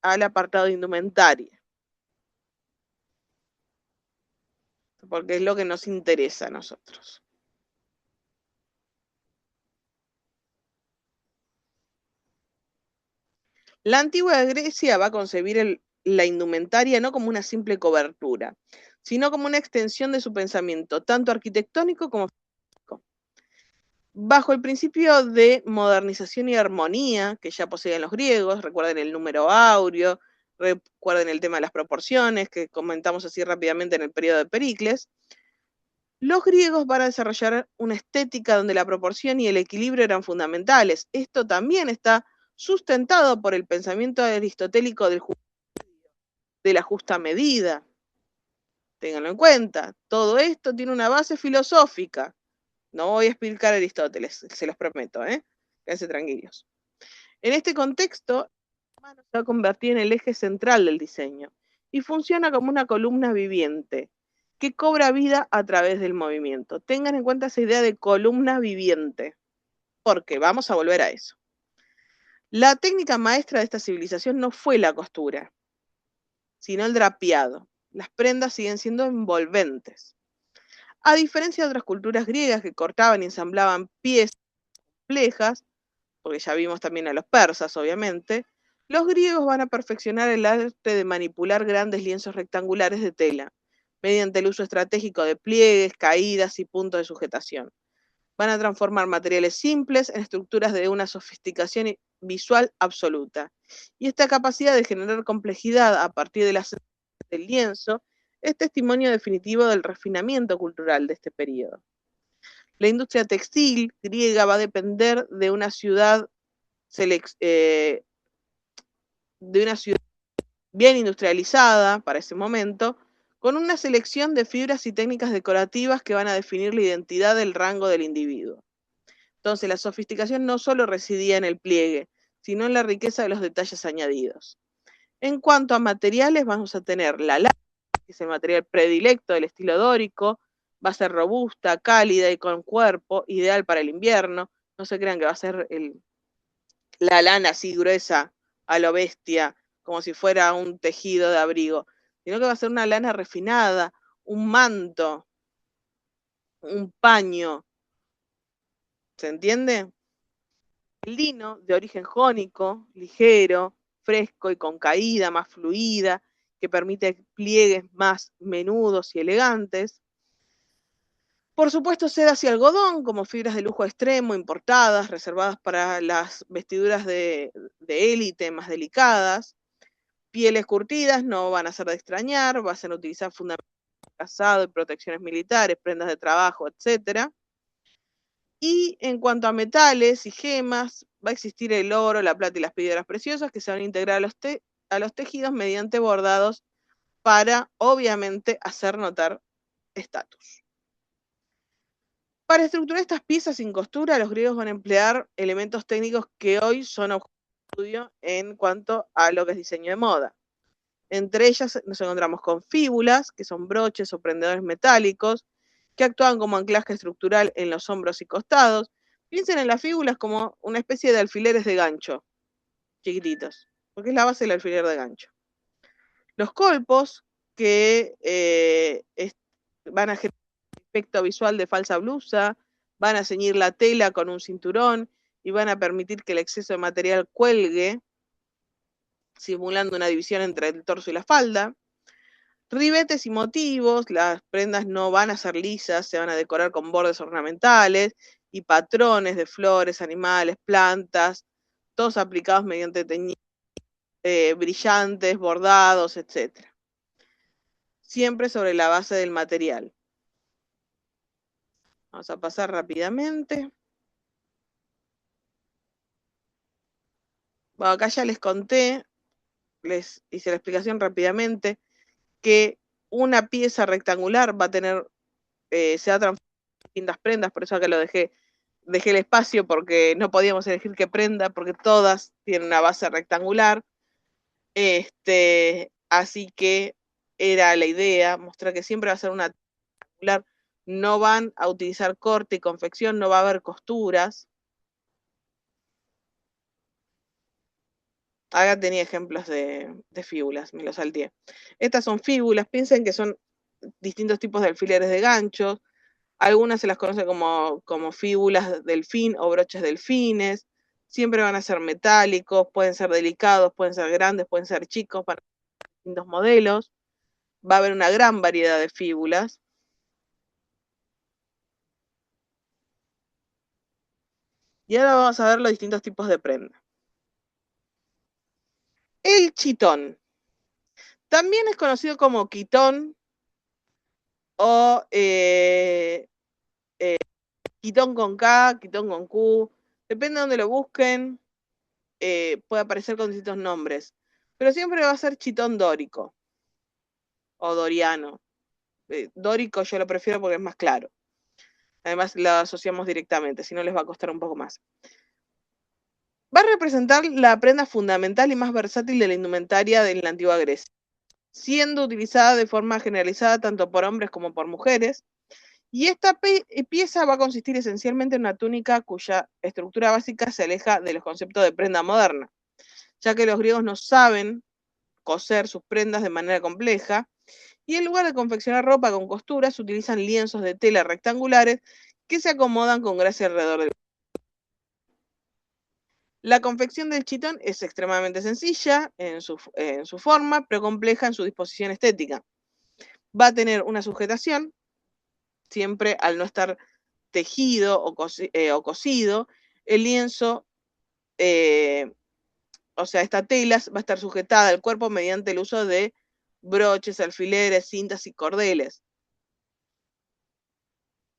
al apartado de indumentaria, porque es lo que nos interesa a nosotros. La antigua Grecia va a concebir la indumentaria no como una simple cobertura, sino como una extensión de su pensamiento, tanto arquitectónico como físico. Bajo el principio de modernización y armonía que ya poseían los griegos, recuerden el número áureo, recuerden el tema de las proporciones que comentamos así rápidamente en el periodo de Pericles, los griegos van a desarrollar una estética donde la proporción y el equilibrio eran fundamentales. Esto también está sustentado por el pensamiento aristotélico de la justa medida. Ténganlo en cuenta. Todo esto tiene una base filosófica. No voy a explicar a Aristóteles, se los prometo, quédense tranquilos. En este contexto, el humano se va a convertir en el eje central del diseño y funciona como una columna viviente que cobra vida a través del movimiento. Tengan en cuenta esa idea de columna viviente, porque vamos a volver a eso. La técnica maestra de esta civilización no fue la costura, sino el drapeado. Las prendas siguen siendo envolventes. A diferencia de otras culturas griegas que cortaban y ensamblaban piezas complejas, porque ya vimos también a los persas, obviamente, los griegos van a perfeccionar el arte de manipular grandes lienzos rectangulares de tela, mediante el uso estratégico de pliegues, caídas y puntos de sujetación. Van a transformar materiales simples en estructuras de una sofisticación visual absoluta. Y esta capacidad de generar complejidad a partir de las del lienzo es testimonio definitivo del refinamiento cultural de este periodo. La industria textil griega va a depender de una ciudad bien industrializada para ese momento, con una selección de fibras y técnicas decorativas que van a definir la identidad del rango del individuo. Entonces, la sofisticación no solo residía en el pliegue, sino en la riqueza de los detalles añadidos. En cuanto a materiales, vamos a tener la lana, que es el material predilecto del estilo dórico, va a ser robusta, cálida y con cuerpo, ideal para el invierno. No se crean que va a ser la lana así gruesa a lo bestia, como si fuera un tejido de abrigo, sino que va a ser una lana refinada, un manto, un paño. ¿Se entiende? El lino, de origen jónico, ligero, fresco y con caída más fluida, que permite pliegues más menudos y elegantes. Por supuesto, sedas y algodón, como fibras de lujo extremo, importadas, reservadas para las vestiduras de élite más delicadas. Pieles curtidas no van a ser de extrañar, va a ser utilizar fundamentalmente calzado y protecciones militares, prendas de trabajo, etc. Y en cuanto a metales y gemas, va a existir el oro, la plata y las piedras preciosas que se van a integrar a los tejidos mediante bordados para, obviamente, hacer notar estatus. Para estructurar estas piezas sin costura, los griegos van a emplear elementos técnicos que hoy son objeto de estudio en cuanto a lo que es diseño de moda. Entre ellas nos encontramos con fíbulas, que son broches o prendedores metálicos, que actúan como anclaje estructural en los hombros y costados. Piensen en las fíbulas como una especie de alfileres de gancho, chiquititos, porque es la base del alfiler de gancho. Los colpos, que van a generar un efecto visual de falsa blusa, van a ceñir la tela con un cinturón y van a permitir que el exceso de material cuelgue, simulando una división entre el torso y la falda. Ribetes y motivos, las prendas no van a ser lisas, se van a decorar con bordes ornamentales y patrones de flores, animales, plantas, todos aplicados mediante teñidos brillantes, bordados, etc. Siempre sobre la base del material. Vamos a pasar rápidamente. Bueno, acá ya les conté, les hice la explicación rápidamente, que una pieza rectangular va a tener, se va a transformar en distintas prendas, por eso acá lo dejé el espacio porque no podíamos elegir qué prenda, porque todas tienen una base rectangular. Así que era la idea, mostrar que siempre va a ser una rectangular, no van a utilizar corte y confección, no va a haber costuras. Acá tenía ejemplos de fíbulas, me los salteé. Estas son fíbulas, piensen que son distintos tipos de alfileres de ganchos. Algunas se las conoce como fíbulas delfín o broches delfines. Siempre van a ser metálicos, pueden ser delicados, pueden ser grandes, pueden ser chicos, para distintos modelos. Va a haber una gran variedad de fíbulas. Y ahora vamos a ver los distintos tipos de prenda. El chitón. También es conocido como quitón o quitón con K, quitón con Q. Depende de donde lo busquen, puede aparecer con distintos nombres. Pero siempre va a ser chitón dórico o doriano. Dórico yo lo prefiero porque es más claro. Además lo asociamos directamente, si no les va a costar un poco más. Va a representar la prenda fundamental y más versátil de la indumentaria de la antigua Grecia, siendo utilizada de forma generalizada tanto por hombres como por mujeres. Y esta pieza va a consistir esencialmente en una túnica cuya estructura básica se aleja de los conceptos de prenda moderna, ya que los griegos no saben coser sus prendas de manera compleja, y en lugar de confeccionar ropa con costuras, utilizan lienzos de tela rectangulares que se acomodan con gracia alrededor del. La confección del chitón es extremadamente sencilla en su forma, pero compleja en su disposición estética. Va a tener una sujetación, siempre al no estar tejido o cosido, el lienzo, o sea, esta tela va a estar sujetada al cuerpo mediante el uso de broches, alfileres, cintas y cordeles.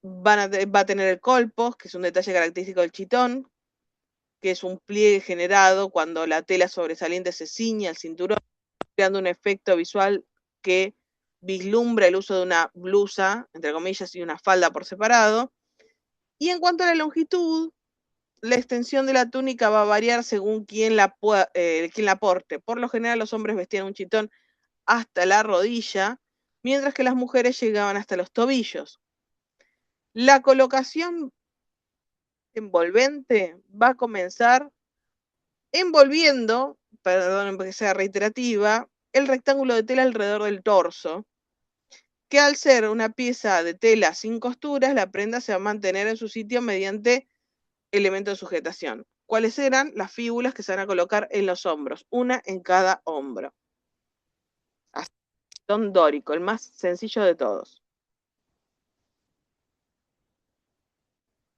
va a tener el colpos, que es un detalle característico del chitón, que es un pliegue generado cuando la tela sobresaliente se ciñe al cinturón, creando un efecto visual que vislumbra el uso de una blusa, entre comillas, y una falda por separado. Y en cuanto a la longitud, la extensión de la túnica va a variar según quién la porte. Por lo general, los hombres vestían un chitón hasta la rodilla, mientras que las mujeres llegaban hasta los tobillos. La colocación envolvente va a comenzar envolviendo, perdón que sea reiterativa, el rectángulo de tela alrededor del torso, que al ser una pieza de tela sin costuras, la prenda se va a mantener en su sitio mediante elementos de sujetación. ¿Cuáles eran? Las fíbulas que se van a colocar en los hombros, una en cada hombro. Así, chitón dórico, el más sencillo de todos.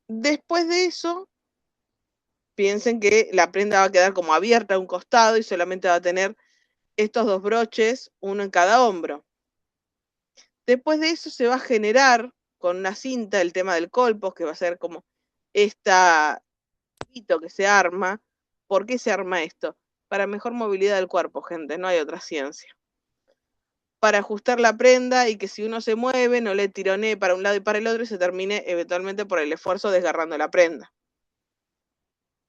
Después de eso, piensen que la prenda va a quedar como abierta a un costado y solamente va a tener estos dos broches, uno en cada hombro. Después de eso se va a generar con una cinta el tema del colpos, que va a ser como esta que se arma. ¿Por qué se arma esto? Para mejor movilidad del cuerpo, gente, no hay otra ciencia. Para ajustar la prenda y que si uno se mueve no le tironee para un lado y para el otro y se termine eventualmente por el esfuerzo desgarrando la prenda.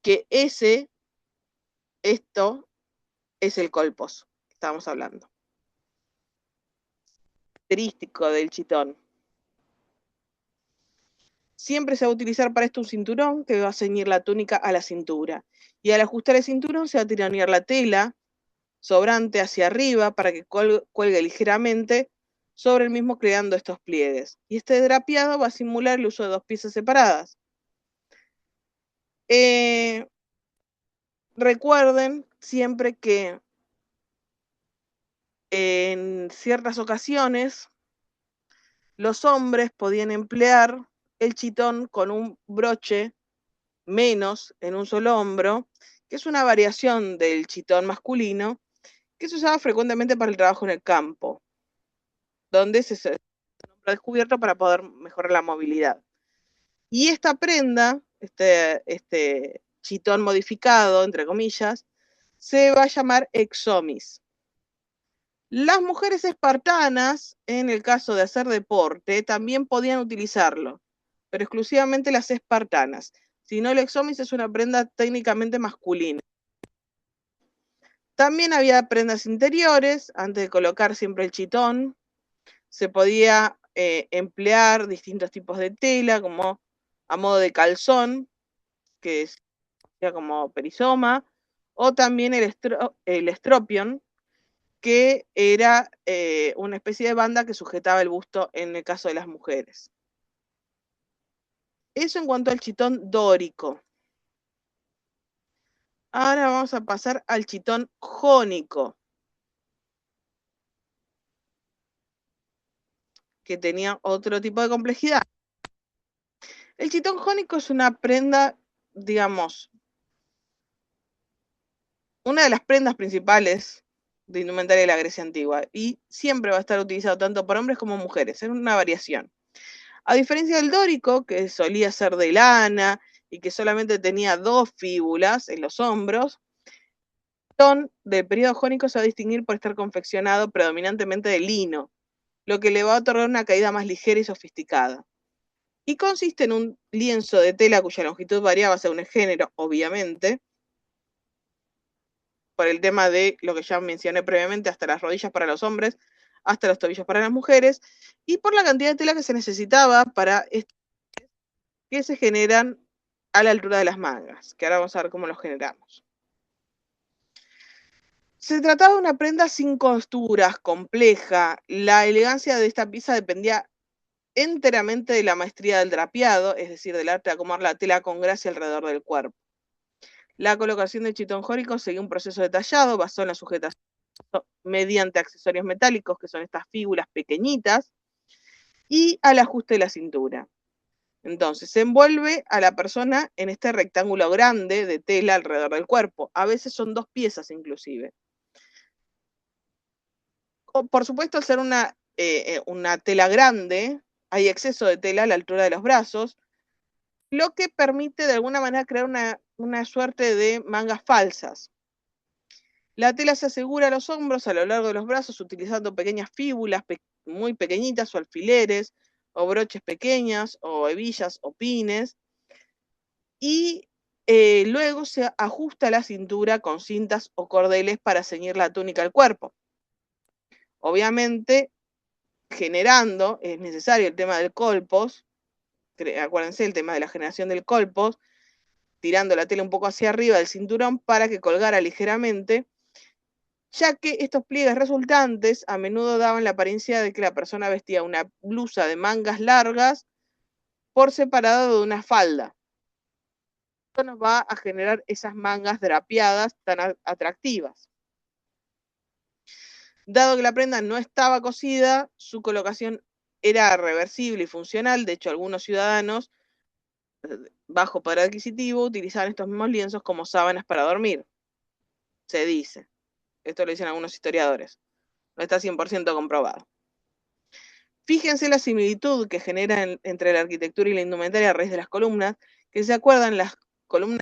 Que esto es el colpos que estábamos hablando. Característico del chitón. Siempre se va a utilizar para esto un cinturón que va a ceñir la túnica a la cintura. Y al ajustar el cinturón se va a tironear la tela sobrante hacia arriba para que cuelgue ligeramente sobre el mismo, creando estos pliegues. Y este drapeado va a simular el uso de dos piezas separadas. Recuerden siempre que en ciertas ocasiones los hombres podían emplear el chitón con un broche menos en un solo hombro, que es una variación del chitón masculino, que se usaba frecuentemente para el trabajo en el campo, donde se hombro descubierto para poder mejorar la movilidad. Y esta prenda, este chitón modificado, entre comillas, se va a llamar exomis. Las mujeres espartanas, en el caso de hacer deporte, también podían utilizarlo, pero exclusivamente las espartanas. Si no, el exomis es una prenda técnicamente masculina. También había prendas interiores, antes de colocar siempre el chitón. Se podía emplear distintos tipos de tela, como a modo de calzón, que sea como perizoma, o también el estropión, que era una especie de banda que sujetaba el busto en el caso de las mujeres. Eso en cuanto al chitón dórico. Ahora vamos a pasar al chitón jónico, que tenía otro tipo de complejidad. El chitón jónico es una prenda, digamos, una de las prendas principales de indumentaria de la Grecia antigua, y siempre va a estar utilizado tanto por hombres como mujeres, es una variación. A diferencia del dórico, que solía ser de lana y que solamente tenía dos fíbulas en los hombros, el chitón del periodo jónico se va a distinguir por estar confeccionado predominantemente de lino, lo que le va a otorgar una caída más ligera y sofisticada. Y consiste en un lienzo de tela cuya longitud variaba según el género, obviamente, por el tema de lo que ya mencioné previamente, hasta las rodillas para los hombres, hasta los tobillos para las mujeres, y por la cantidad de tela que se necesitaba para que se generan a la altura de las mangas, que ahora vamos a ver cómo los generamos. Se trataba de una prenda sin costuras, compleja. La elegancia de esta pieza dependía enteramente de la maestría del drapeado, es decir, del arte de acomodar la tela con gracia alrededor del cuerpo. La colocación del chitón jónico seguía un proceso detallado basado en la sujetación mediante accesorios metálicos, que son estas fíbulas pequeñitas, y al ajuste de la cintura. Entonces, se envuelve a la persona en este rectángulo grande de tela alrededor del cuerpo. A veces son dos piezas inclusive. Por supuesto, al ser una tela grande, hay exceso de tela a la altura de los brazos, lo que permite de alguna manera crear una suerte de mangas falsas. La tela se asegura a los hombros a lo largo de los brazos utilizando pequeñas fíbulas muy pequeñitas o alfileres o broches pequeñas o hebillas o pines, y luego se ajusta la cintura con cintas o cordeles para ceñir la túnica al cuerpo. Obviamente, es necesario el tema del colpos, acuérdense el tema de la generación del colpos, tirando la tela un poco hacia arriba del cinturón para que colgara ligeramente, ya que estos pliegues resultantes a menudo daban la apariencia de que la persona vestía una blusa de mangas largas por separado de una falda. Esto nos va a generar esas mangas drapeadas tan atractivas. Dado que la prenda no estaba cosida, su colocación era reversible y funcional. De hecho, algunos ciudadanos bajo poder adquisitivo utilizaban estos mismos lienzos como sábanas para dormir. Se dice. Esto lo dicen algunos historiadores. No está 100% comprobado. Fíjense la similitud que genera entre la arquitectura y la indumentaria a raíz de las columnas, que se acuerdan, las columnas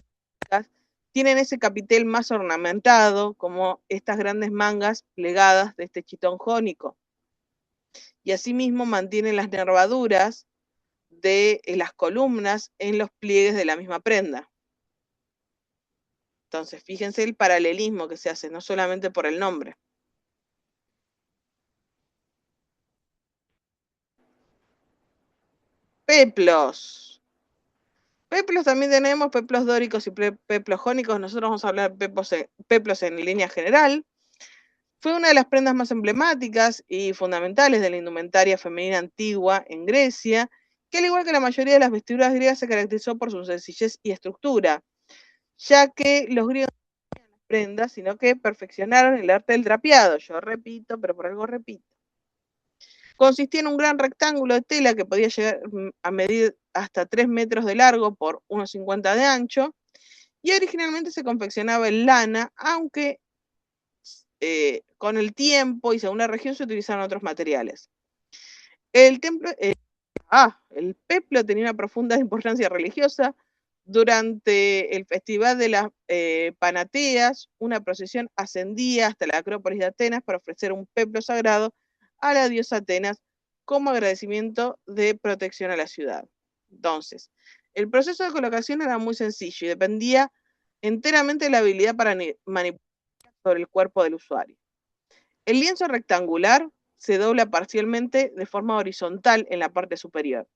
tienen ese capitel más ornamentado, como estas grandes mangas plegadas de este chitón jónico. Y asimismo mantienen las nervaduras de las columnas en los pliegues de la misma prenda. Entonces, fíjense el paralelismo que se hace, no solamente por el nombre. Peplos. Peplos también tenemos, peplos dóricos y peplos jónicos. Nosotros vamos a hablar de peplos en línea general. Fue una de las prendas más emblemáticas y fundamentales de la indumentaria femenina antigua en Grecia, que al igual que la mayoría de las vestiduras griegas se caracterizó por su sencillez y estructura, ya que los griegos no tenían las prendas, sino que perfeccionaron el arte del drapeado. Yo repito, pero por algo repito. Consistía en un gran rectángulo de tela que podía llegar a medir hasta 3 metros de largo por unos 50 de ancho, y originalmente se confeccionaba en lana, aunque con el tiempo y según la región se utilizaron otros materiales. El peplo tenía una profunda importancia religiosa. Durante el festival de las Panateas, una procesión ascendía hasta la Acrópolis de Atenas para ofrecer un peplo sagrado a la diosa Atenas como agradecimiento de protección a la ciudad. Entonces, el proceso de colocación era muy sencillo y dependía enteramente de la habilidad para manipular sobre el cuerpo del usuario. El lienzo rectangular se dobla parcialmente de forma horizontal en la parte superior,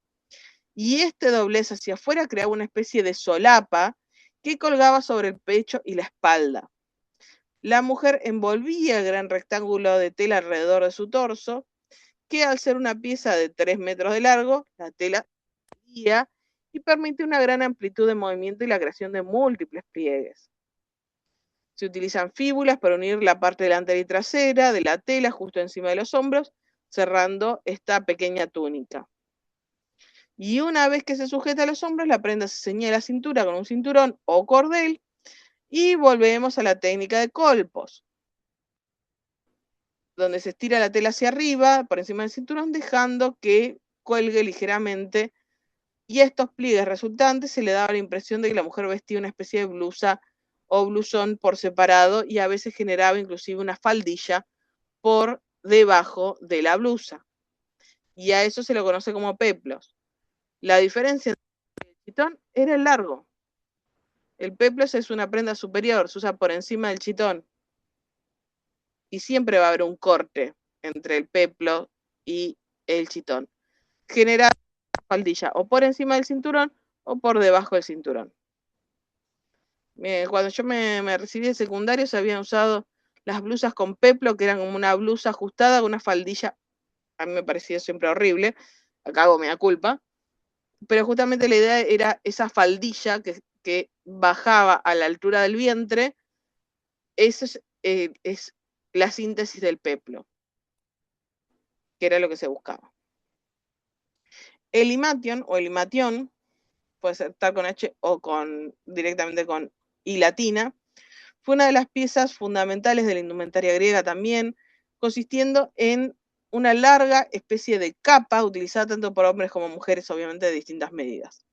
y este doblez hacia afuera creaba una especie de solapa que colgaba sobre el pecho y la espalda. La mujer envolvía el gran rectángulo de tela alrededor de su torso, que al ser una pieza de 3 metros de largo, la tela salía y permite una gran amplitud de movimiento y la creación de múltiples pliegues. Se utilizan fíbulas para unir la parte delantera y trasera de la tela justo encima de los hombros, cerrando esta pequeña túnica. Y una vez que se sujeta a los hombros, la prenda se ceñía a la cintura con un cinturón o cordel, y volvemos a la técnica de colpos, donde se estira la tela hacia arriba, por encima del cinturón, dejando que cuelgue ligeramente, y a estos pliegues resultantes se le daba la impresión de que la mujer vestía una especie de blusa o blusón por separado, y a veces generaba inclusive una faldilla por debajo de la blusa. Y a eso se lo conoce como peplos. La diferencia entre el chitón era el largo. El peplos es una prenda superior, se usa por encima del chitón. Y siempre va a haber un corte entre el peplo y el chitón. Generar faldilla o por encima del cinturón o por debajo del cinturón. Cuando yo me recibí de secundario se habían usado las blusas con peplo, que eran como una blusa ajustada con una faldilla. A mí me parecía siempre horrible. Acá hago mea culpa. Pero justamente la idea era esa faldilla que bajaba a la altura del vientre. Eso es la síntesis del peplo, que era lo que se buscaba. El imation o el imatión, puede ser estar con H o directamente con I latina, fue una de las piezas fundamentales de la indumentaria griega también, consistiendo en una larga especie de capa utilizada tanto por hombres como mujeres, obviamente de distintas medidas.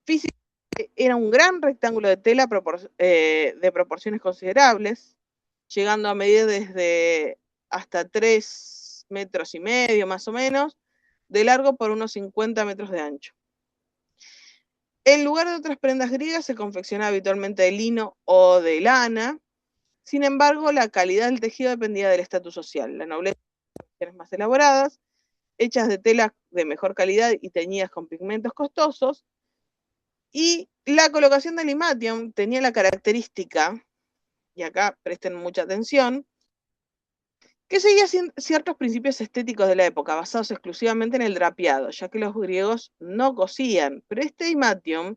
Físicamente era un gran rectángulo de tela de proporciones considerables, llegando a medir desde hasta 3,5 metros más o menos, de largo por unos 50 metros de ancho. En lugar de otras prendas griegas se confeccionaba habitualmente de lino o de lana. Sin embargo, la calidad del tejido dependía del estatus social. La nobleza tenía más elaboradas, hechas de tela de mejor calidad y teñidas con pigmentos costosos. Y la colocación del imatium tenía la característica, y acá presten mucha atención, que seguía ciertos principios estéticos de la época, basados exclusivamente en el drapeado, ya que los griegos no cosían, pero este imatium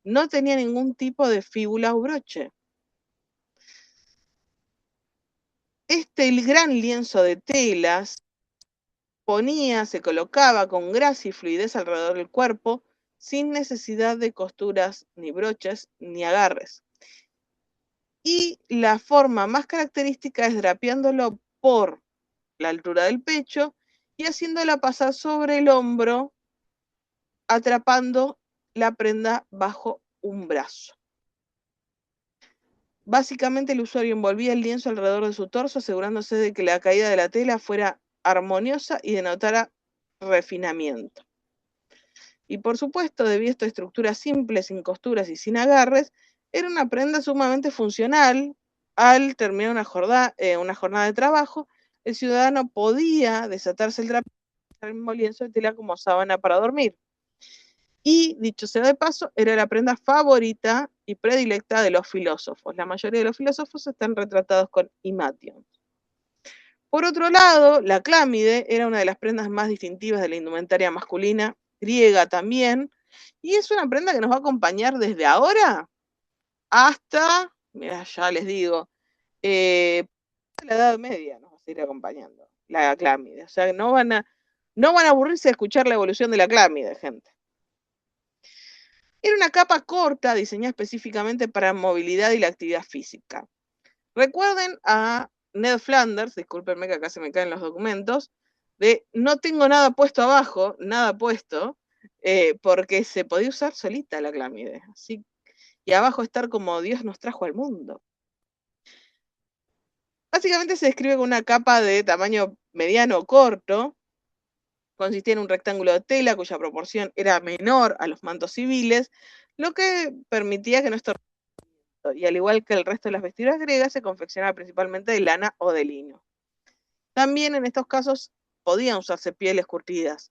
no tenía ningún tipo de fíbula o broche. Este gran lienzo de telas se colocaba con gracia y fluidez alrededor del cuerpo, sin necesidad de costuras, ni broches, ni agarres. Y la forma más característica es drapeándolo por la altura del pecho y haciéndola pasar sobre el hombro, atrapando la prenda bajo un brazo. Básicamente el usuario envolvía el lienzo alrededor de su torso, asegurándose de que la caída de la tela fuera armoniosa y denotara refinamiento. Y por supuesto, debido a esta estructura simple, sin costuras y sin agarres, era una prenda sumamente funcional. Al terminar una jornada de trabajo, el ciudadano podía desatarse el drapeado y usar el mismo lienzo de tela como sábana para dormir. Y, dicho sea de paso, era la prenda favorita y predilecta de los filósofos. La mayoría de los filósofos están retratados con imatium. Por otro lado, la clámide era una de las prendas más distintivas de la indumentaria masculina, griega también, y es una prenda que nos va a acompañar desde ahora hasta, mira, ya les digo, la Edad Media nos va a seguir acompañando, la clámide. O sea, no van a aburrirse de escuchar la evolución de la clámide, gente. Era una capa corta diseñada específicamente para movilidad y la actividad física. Recuerden a Ned Flanders, discúlpenme que acá se me caen los documentos, de no tengo nada puesto abajo, nada puesto, porque se podía usar solita la clámide. Así, y abajo estar como Dios nos trajo al mundo. Básicamente se describe con una capa de tamaño mediano o corto, consistía en un rectángulo de tela cuya proporción era menor a los mantos civiles, lo que permitía que no estorbara, y al igual que el resto de las vestiduras griegas, se confeccionaba principalmente de lana o de lino. También en estos casos podían usarse pieles curtidas.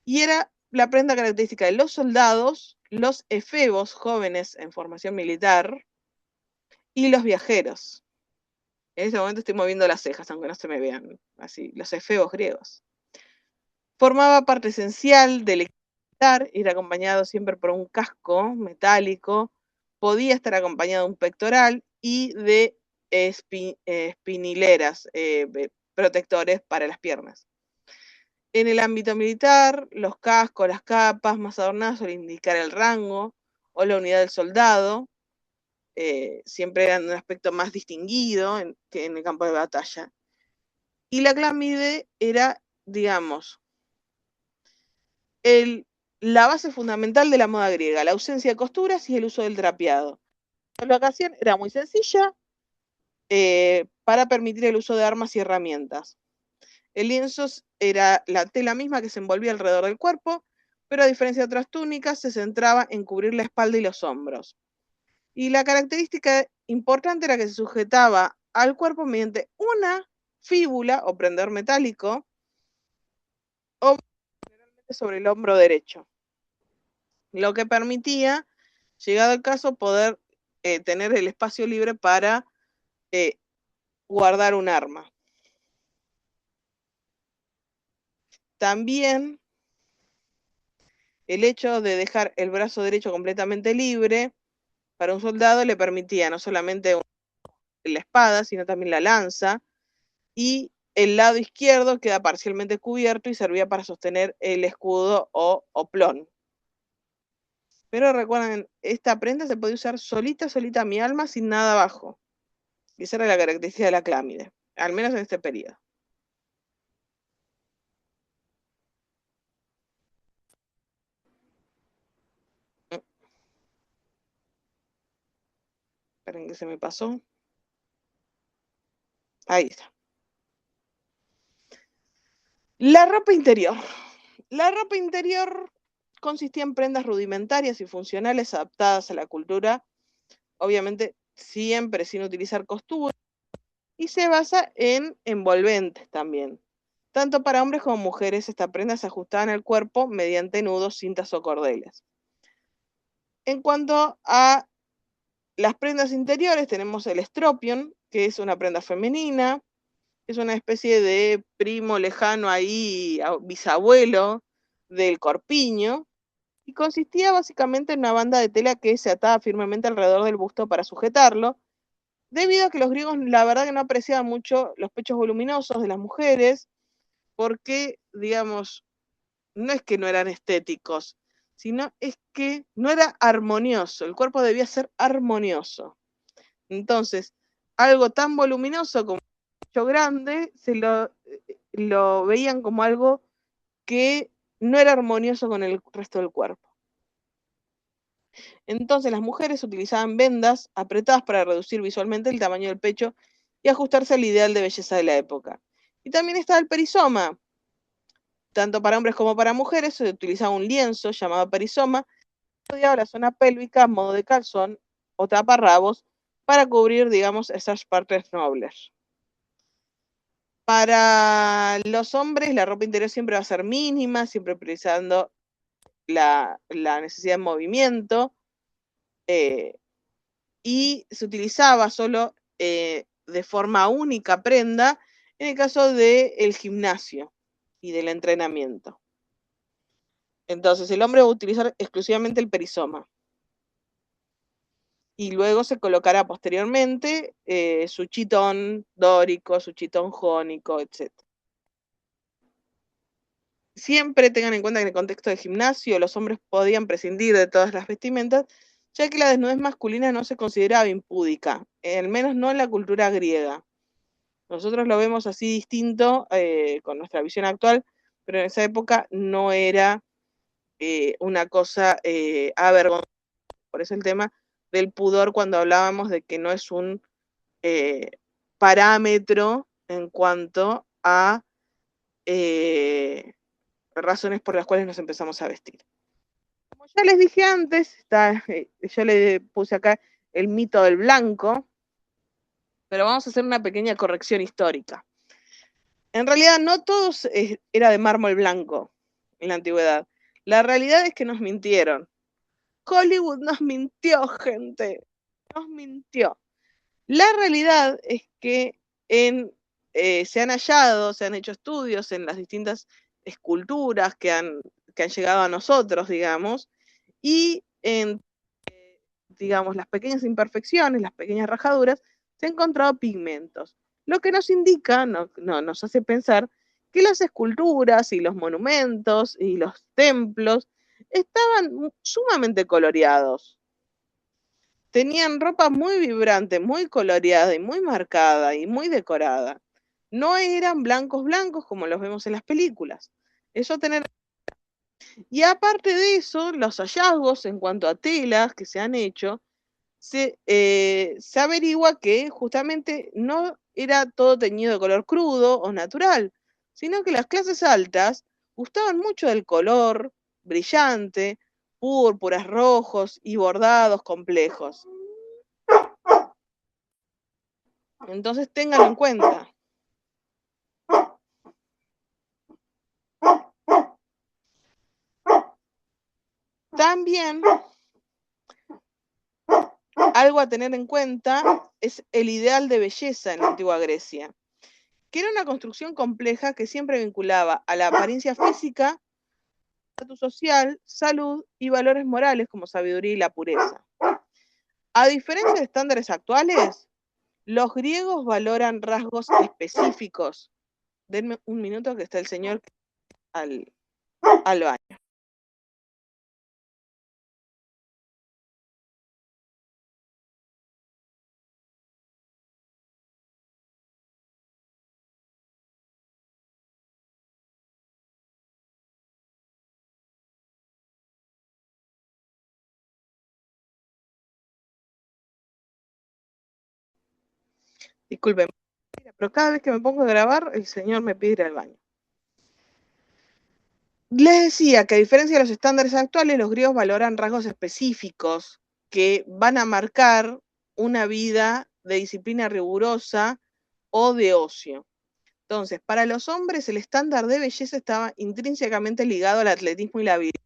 Y era la prenda característica de los soldados, los efebos jóvenes en formación militar y los viajeros. En este momento estoy moviendo las cejas, aunque no se me vean así, los efebos griegos. Formaba parte esencial del equipo militar, ir acompañado siempre por un casco metálico, podía estar acompañado de un pectoral y de espinileras, protectores para las piernas. En el ámbito militar, los cascos, las capas más adornadas suelen indicar el rango o la unidad del soldado, siempre eran de un aspecto más distinguido que en el campo de batalla. Y la clámide era, digamos, la base fundamental de la moda griega, la ausencia de costuras y el uso del drapeado. La ocasión era muy sencilla, para permitir el uso de armas y herramientas. El lienzo era la tela misma que se envolvía alrededor del cuerpo, pero a diferencia de otras túnicas, se centraba en cubrir la espalda y los hombros. Y la característica importante era que se sujetaba al cuerpo mediante una fíbula o prendedor metálico, o generalmente sobre el hombro derecho, lo que permitía, llegado el caso, poder tener el espacio libre para guardar un arma. También el hecho de dejar el brazo derecho completamente libre para un soldado le permitía no solamente la espada, sino también la lanza, y el lado izquierdo queda parcialmente cubierto y servía para sostener el escudo o oplón. Pero recuerden, esta prenda se podía usar solita a mi alma, sin nada abajo. Y esa era la característica de la clámide, al menos en este periodo. Esperen que se me pasó. Ahí está. La ropa interior. La ropa interior consistía en prendas rudimentarias y funcionales adaptadas a la cultura, obviamente siempre sin utilizar costura, y se basa en envolventes también. Tanto para hombres como mujeres, esta prenda se ajustaba al cuerpo mediante nudos, cintas o cordeles. En cuanto a las prendas interiores, tenemos el estropión, que es una prenda femenina, es una especie de primo lejano ahí, bisabuelo del corpiño, y consistía básicamente en una banda de tela que se ataba firmemente alrededor del busto para sujetarlo, debido a que los griegos la verdad que no apreciaban mucho los pechos voluminosos de las mujeres, porque, digamos, no es que no eran estéticos, sino es que no era armonioso, el cuerpo debía ser armonioso. Entonces, algo tan voluminoso como un pecho grande, lo veían como algo que no era armonioso con el resto del cuerpo. Entonces las mujeres utilizaban vendas apretadas para reducir visualmente el tamaño del pecho y ajustarse al ideal de belleza de la época. Y también estaba el perizoma. Tanto para hombres como para mujeres se utilizaba un lienzo llamado perizoma, que rodeaba la zona pélvica a modo de calzón o taparrabos para cubrir, digamos, esas partes nobles. Para los hombres la ropa interior siempre va a ser mínima, siempre priorizando la necesidad de movimiento, y se utilizaba solo de forma única prenda en el caso del gimnasio y del entrenamiento. Entonces el hombre va a utilizar exclusivamente el perizoma. Y luego se colocará posteriormente su chitón dórico, su chitón jónico, etc. Siempre tengan en cuenta que en el contexto de gimnasio los hombres podían prescindir de todas las vestimentas, ya que la desnudez masculina no se consideraba impúdica, al menos no en la cultura griega. Nosotros lo vemos así distinto con nuestra visión actual, pero en esa época no era una cosa avergonzante. Por eso el tema del pudor cuando hablábamos de que no es un eh, parámetro en cuanto a razones por las cuales nos empezamos a vestir. Como ya les dije antes, yo le puse acá el mito del blanco, pero vamos a hacer una pequeña corrección histórica. En realidad no todo era de mármol blanco en la antigüedad. La realidad es que nos mintieron. Hollywood nos mintió, gente. Nos mintió. La realidad es que se han hallado, se han hecho estudios en las distintas esculturas que han llegado a nosotros, digamos, y en, digamos, las pequeñas imperfecciones, las pequeñas rajaduras, se han encontrado pigmentos, lo que nos indica, nos hace pensar que las esculturas y los monumentos y los templos estaban sumamente coloreados. Tenían ropa muy vibrante, muy coloreada y muy marcada y muy decorada. No eran blancos blancos como los vemos en las películas. Eso tener. Y aparte de eso, los hallazgos en cuanto a telas que se han hecho, se averigua que justamente no era todo teñido de color crudo o natural, sino que las clases altas gustaban mucho del color brillante, púrpuras, rojos y bordados complejos. Entonces tengan en cuenta. También algo a tener en cuenta es el ideal de belleza en la antigua Grecia, que era una construcción compleja que siempre vinculaba a la apariencia física, estatus social, salud y valores morales como sabiduría y la pureza. A diferencia de estándares actuales, los griegos valoran rasgos específicos. Denme un minuto que está el señor al baño. Disculpen, pero cada vez que me pongo a grabar, el señor me pide ir al baño. Les decía que a diferencia de los estándares actuales, los griegos valoran rasgos específicos que van a marcar una vida de disciplina rigurosa o de ocio. Entonces, para los hombres el estándar de belleza estaba intrínsecamente ligado al atletismo y la virilidad.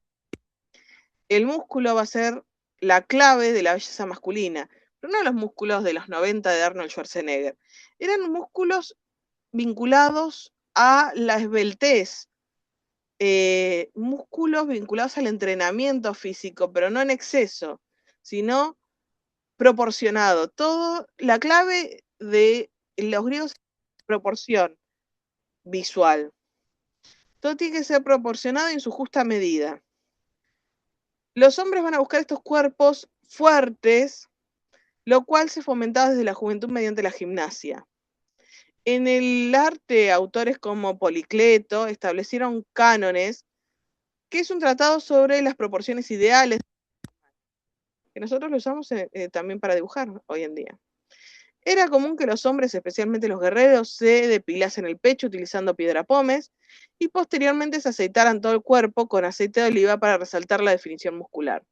El músculo va a ser la clave de la belleza masculina, pero no los músculos de los 90 de Arnold Schwarzenegger. Eran músculos vinculados a la esbeltez, músculos vinculados al entrenamiento físico, pero no en exceso, sino proporcionado. Todo, la clave de los griegos es proporción visual. Todo tiene que ser proporcionado en su justa medida. Los hombres van a buscar estos cuerpos fuertes, lo cual se fomentaba desde la juventud mediante la gimnasia. En el arte, autores como Policleto establecieron cánones, que es un tratado sobre las proporciones ideales, que nosotros lo usamos también para dibujar hoy en día. Era común que los hombres, especialmente los guerreros, se depilasen el pecho utilizando piedra pómez y posteriormente se aceitaran todo el cuerpo con aceite de oliva para resaltar la definición muscular.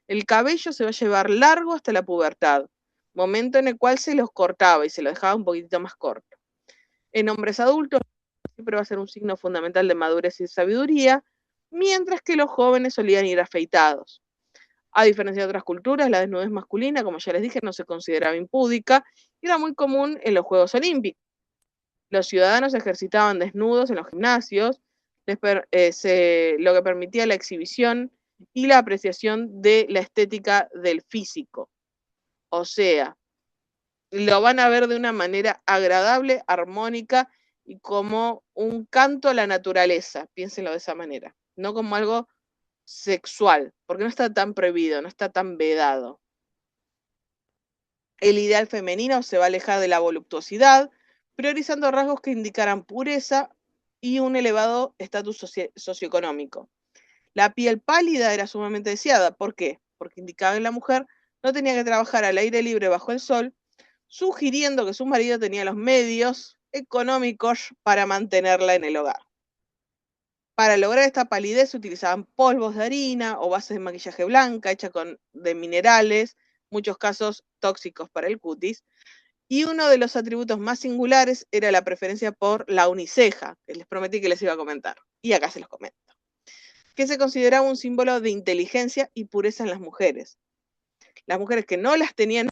El cabello se va a llevar largo hasta la pubertad, momento en el cual se los cortaba y se lo dejaba un poquitito más corto. En hombres adultos siempre va a ser un signo fundamental de madurez y sabiduría, mientras que los jóvenes solían ir afeitados. A diferencia de otras culturas, la desnudez masculina, como ya les dije, no se consideraba impúdica y era muy común en los Juegos Olímpicos. Los ciudadanos se ejercitaban desnudos en los gimnasios, lo que permitía la exhibición y la apreciación de la estética del físico. O sea, lo van a ver de una manera agradable, armónica y como un canto a la naturaleza, piénsenlo de esa manera, no como algo sexual, porque no está tan prohibido, no está tan vedado. El ideal femenino se va a alejar de la voluptuosidad, priorizando rasgos que indicaran pureza y un elevado estatus socioeconómico. La piel pálida era sumamente deseada. ¿Por qué? Porque indicaba que la mujer no tenía que trabajar al aire libre bajo el sol, sugiriendo que su marido tenía los medios económicos para mantenerla en el hogar. Para lograr esta palidez se utilizaban polvos de harina o bases de maquillaje blanca hecha de minerales, muchos casos tóxicos para el cutis, y uno de los atributos más singulares era la preferencia por la uniceja, que les prometí que les iba a comentar, y acá se los comento, que se consideraba un símbolo de inteligencia y pureza en las mujeres. Las mujeres que no las tenían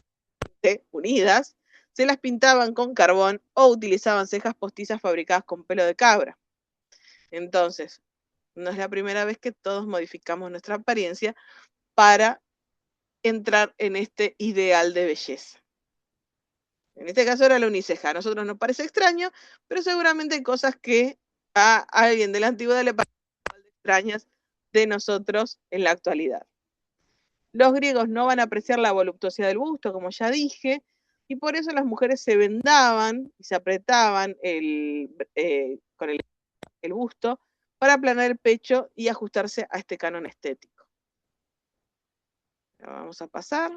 unidas, se las pintaban con carbón o utilizaban cejas postizas fabricadas con pelo de cabra. Entonces, no es la primera vez que todos modificamos nuestra apariencia para entrar en este ideal de belleza. En este caso era la uniceja. A nosotros nos parece extraño, pero seguramente hay cosas que a alguien de la antigüedad le parecen extrañas de nosotros en la actualidad. Los griegos no van a apreciar la voluptuosidad del busto, como ya dije, y por eso las mujeres se vendaban y se apretaban con el busto para aplanar el pecho y ajustarse a este canon estético. Vamos a pasar.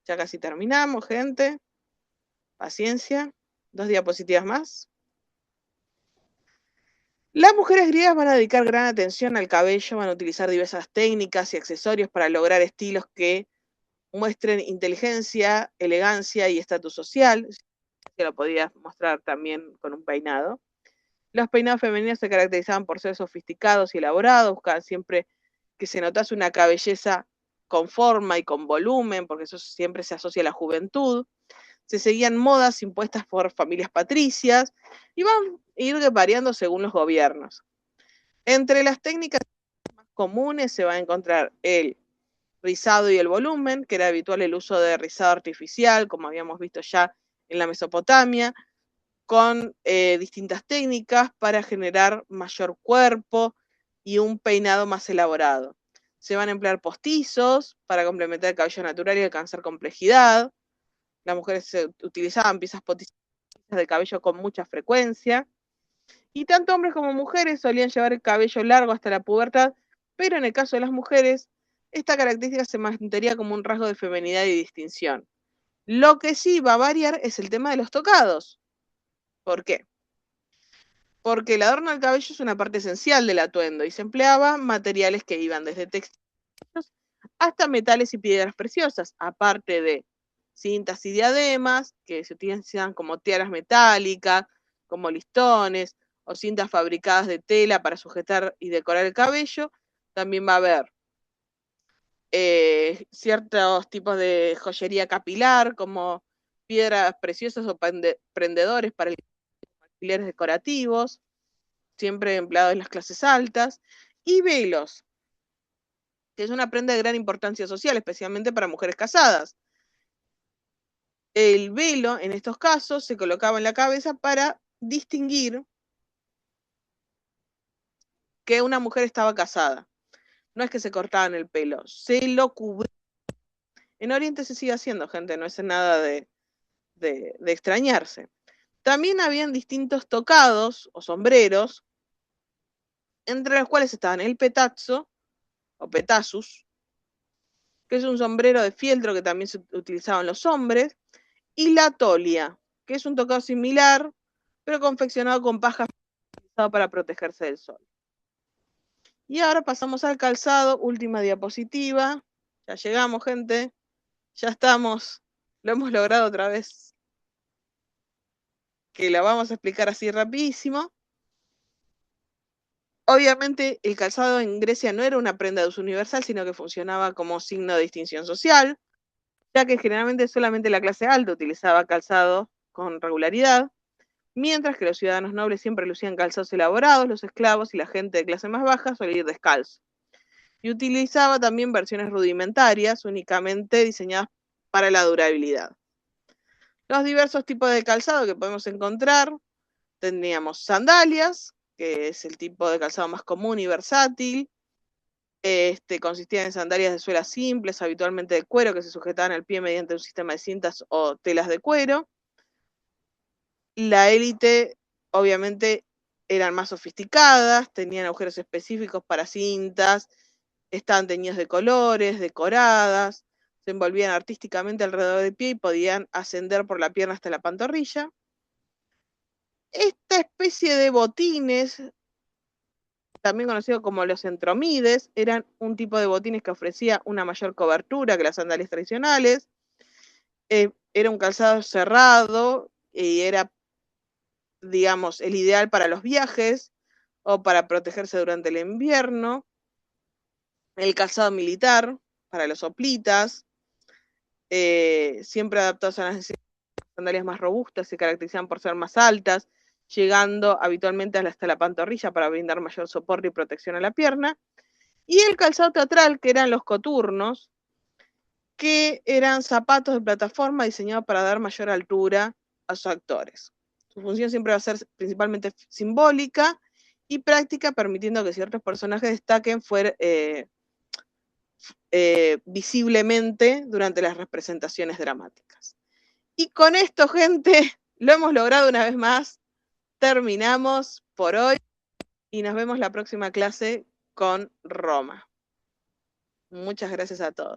Ya casi terminamos, gente. Paciencia. 2 diapositivas más. Las mujeres griegas van a dedicar gran atención al cabello, van a utilizar diversas técnicas y accesorios para lograr estilos que muestren inteligencia, elegancia y estatus social. Se lo podía mostrar también con un peinado. Los peinados femeninos se caracterizaban por ser sofisticados y elaborados, buscaban siempre que se notase una cabelleza con forma y con volumen, porque eso siempre se asocia a la juventud. Se seguían modas impuestas por familias patricias y van a ir variando según los gobiernos. Entre las técnicas más comunes se va a encontrar el rizado y el volumen, que era habitual el uso de rizado artificial, como habíamos visto ya en la Mesopotamia, con distintas técnicas para generar mayor cuerpo y un peinado más elaborado. Se van a emplear postizos para complementar el cabello natural y alcanzar complejidad. Las mujeres utilizaban piezas postizas de cabello con mucha frecuencia. Y tanto hombres como mujeres solían llevar el cabello largo hasta la pubertad, pero en el caso de las mujeres, esta característica se mantendría como un rasgo de feminidad y distinción. Lo que sí va a variar es el tema de los tocados. ¿Por qué? Porque el adorno del cabello es una parte esencial del atuendo y se empleaba materiales que iban desde textiles hasta metales y piedras preciosas, aparte de cintas y diademas que se utilizan como tiaras metálicas, como listones o cintas fabricadas de tela para sujetar y decorar el cabello. También va a haber ciertos tipos de joyería capilar, como piedras preciosas o prendedores para alfileres decorativos, siempre empleados en las clases altas, y velos, que es una prenda de gran importancia social, especialmente para mujeres casadas. El velo, en estos casos, se colocaba en la cabeza para distinguir que una mujer estaba casada. No es que se cortaban el pelo, se lo cubrían. En Oriente se sigue haciendo, gente, no es nada de extrañarse. También habían distintos tocados o sombreros, entre los cuales estaban el petazo o petazus, que es un sombrero de fieltro que también se utilizaban los hombres, y la tolia, que es un tocado similar, pero confeccionado con paja para protegerse del sol. Y ahora pasamos al calzado, última diapositiva. Ya llegamos, gente. Ya estamos. Lo hemos logrado otra vez. Que la vamos a explicar así rapidísimo. Obviamente el calzado en Grecia no era una prenda de uso universal, sino que funcionaba como signo de distinción social, ya que generalmente solamente la clase alta utilizaba calzado con regularidad, mientras que los ciudadanos nobles siempre lucían calzados elaborados, los esclavos y la gente de clase más baja solía ir descalzo. Y utilizaba también versiones rudimentarias, únicamente diseñadas para la durabilidad. Los diversos tipos de calzado que podemos encontrar, tendríamos sandalias, que es el tipo de calzado más común y versátil. Consistía en sandalias de suelas simples, habitualmente de cuero, que se sujetaban al pie mediante un sistema de cintas o telas de cuero. La élite, obviamente, eran más sofisticadas, tenían agujeros específicos para cintas, estaban teñidos de colores, decoradas, se envolvían artísticamente alrededor del pie y podían ascender por la pierna hasta la pantorrilla. Esta especie de botines, también conocido como los entromides, eran un tipo de botines que ofrecía una mayor cobertura que las sandalias tradicionales. Era un calzado cerrado y era, digamos, el ideal para los viajes o para protegerse durante el invierno. El calzado militar para los hoplitas, siempre adaptados a las sandalias más robustas, se caracterizaban por ser más altas, llegando habitualmente hasta la pantorrilla para brindar mayor soporte y protección a la pierna. Y el calzado teatral, que eran los coturnos, que eran zapatos de plataforma diseñados para dar mayor altura a sus actores. Su función siempre va a ser principalmente simbólica y práctica, permitiendo que ciertos personajes destaquen visiblemente durante las representaciones dramáticas. Y con esto, gente, lo hemos logrado una vez más. Terminamos por hoy y nos vemos la próxima clase con Roma. Muchas gracias a todos.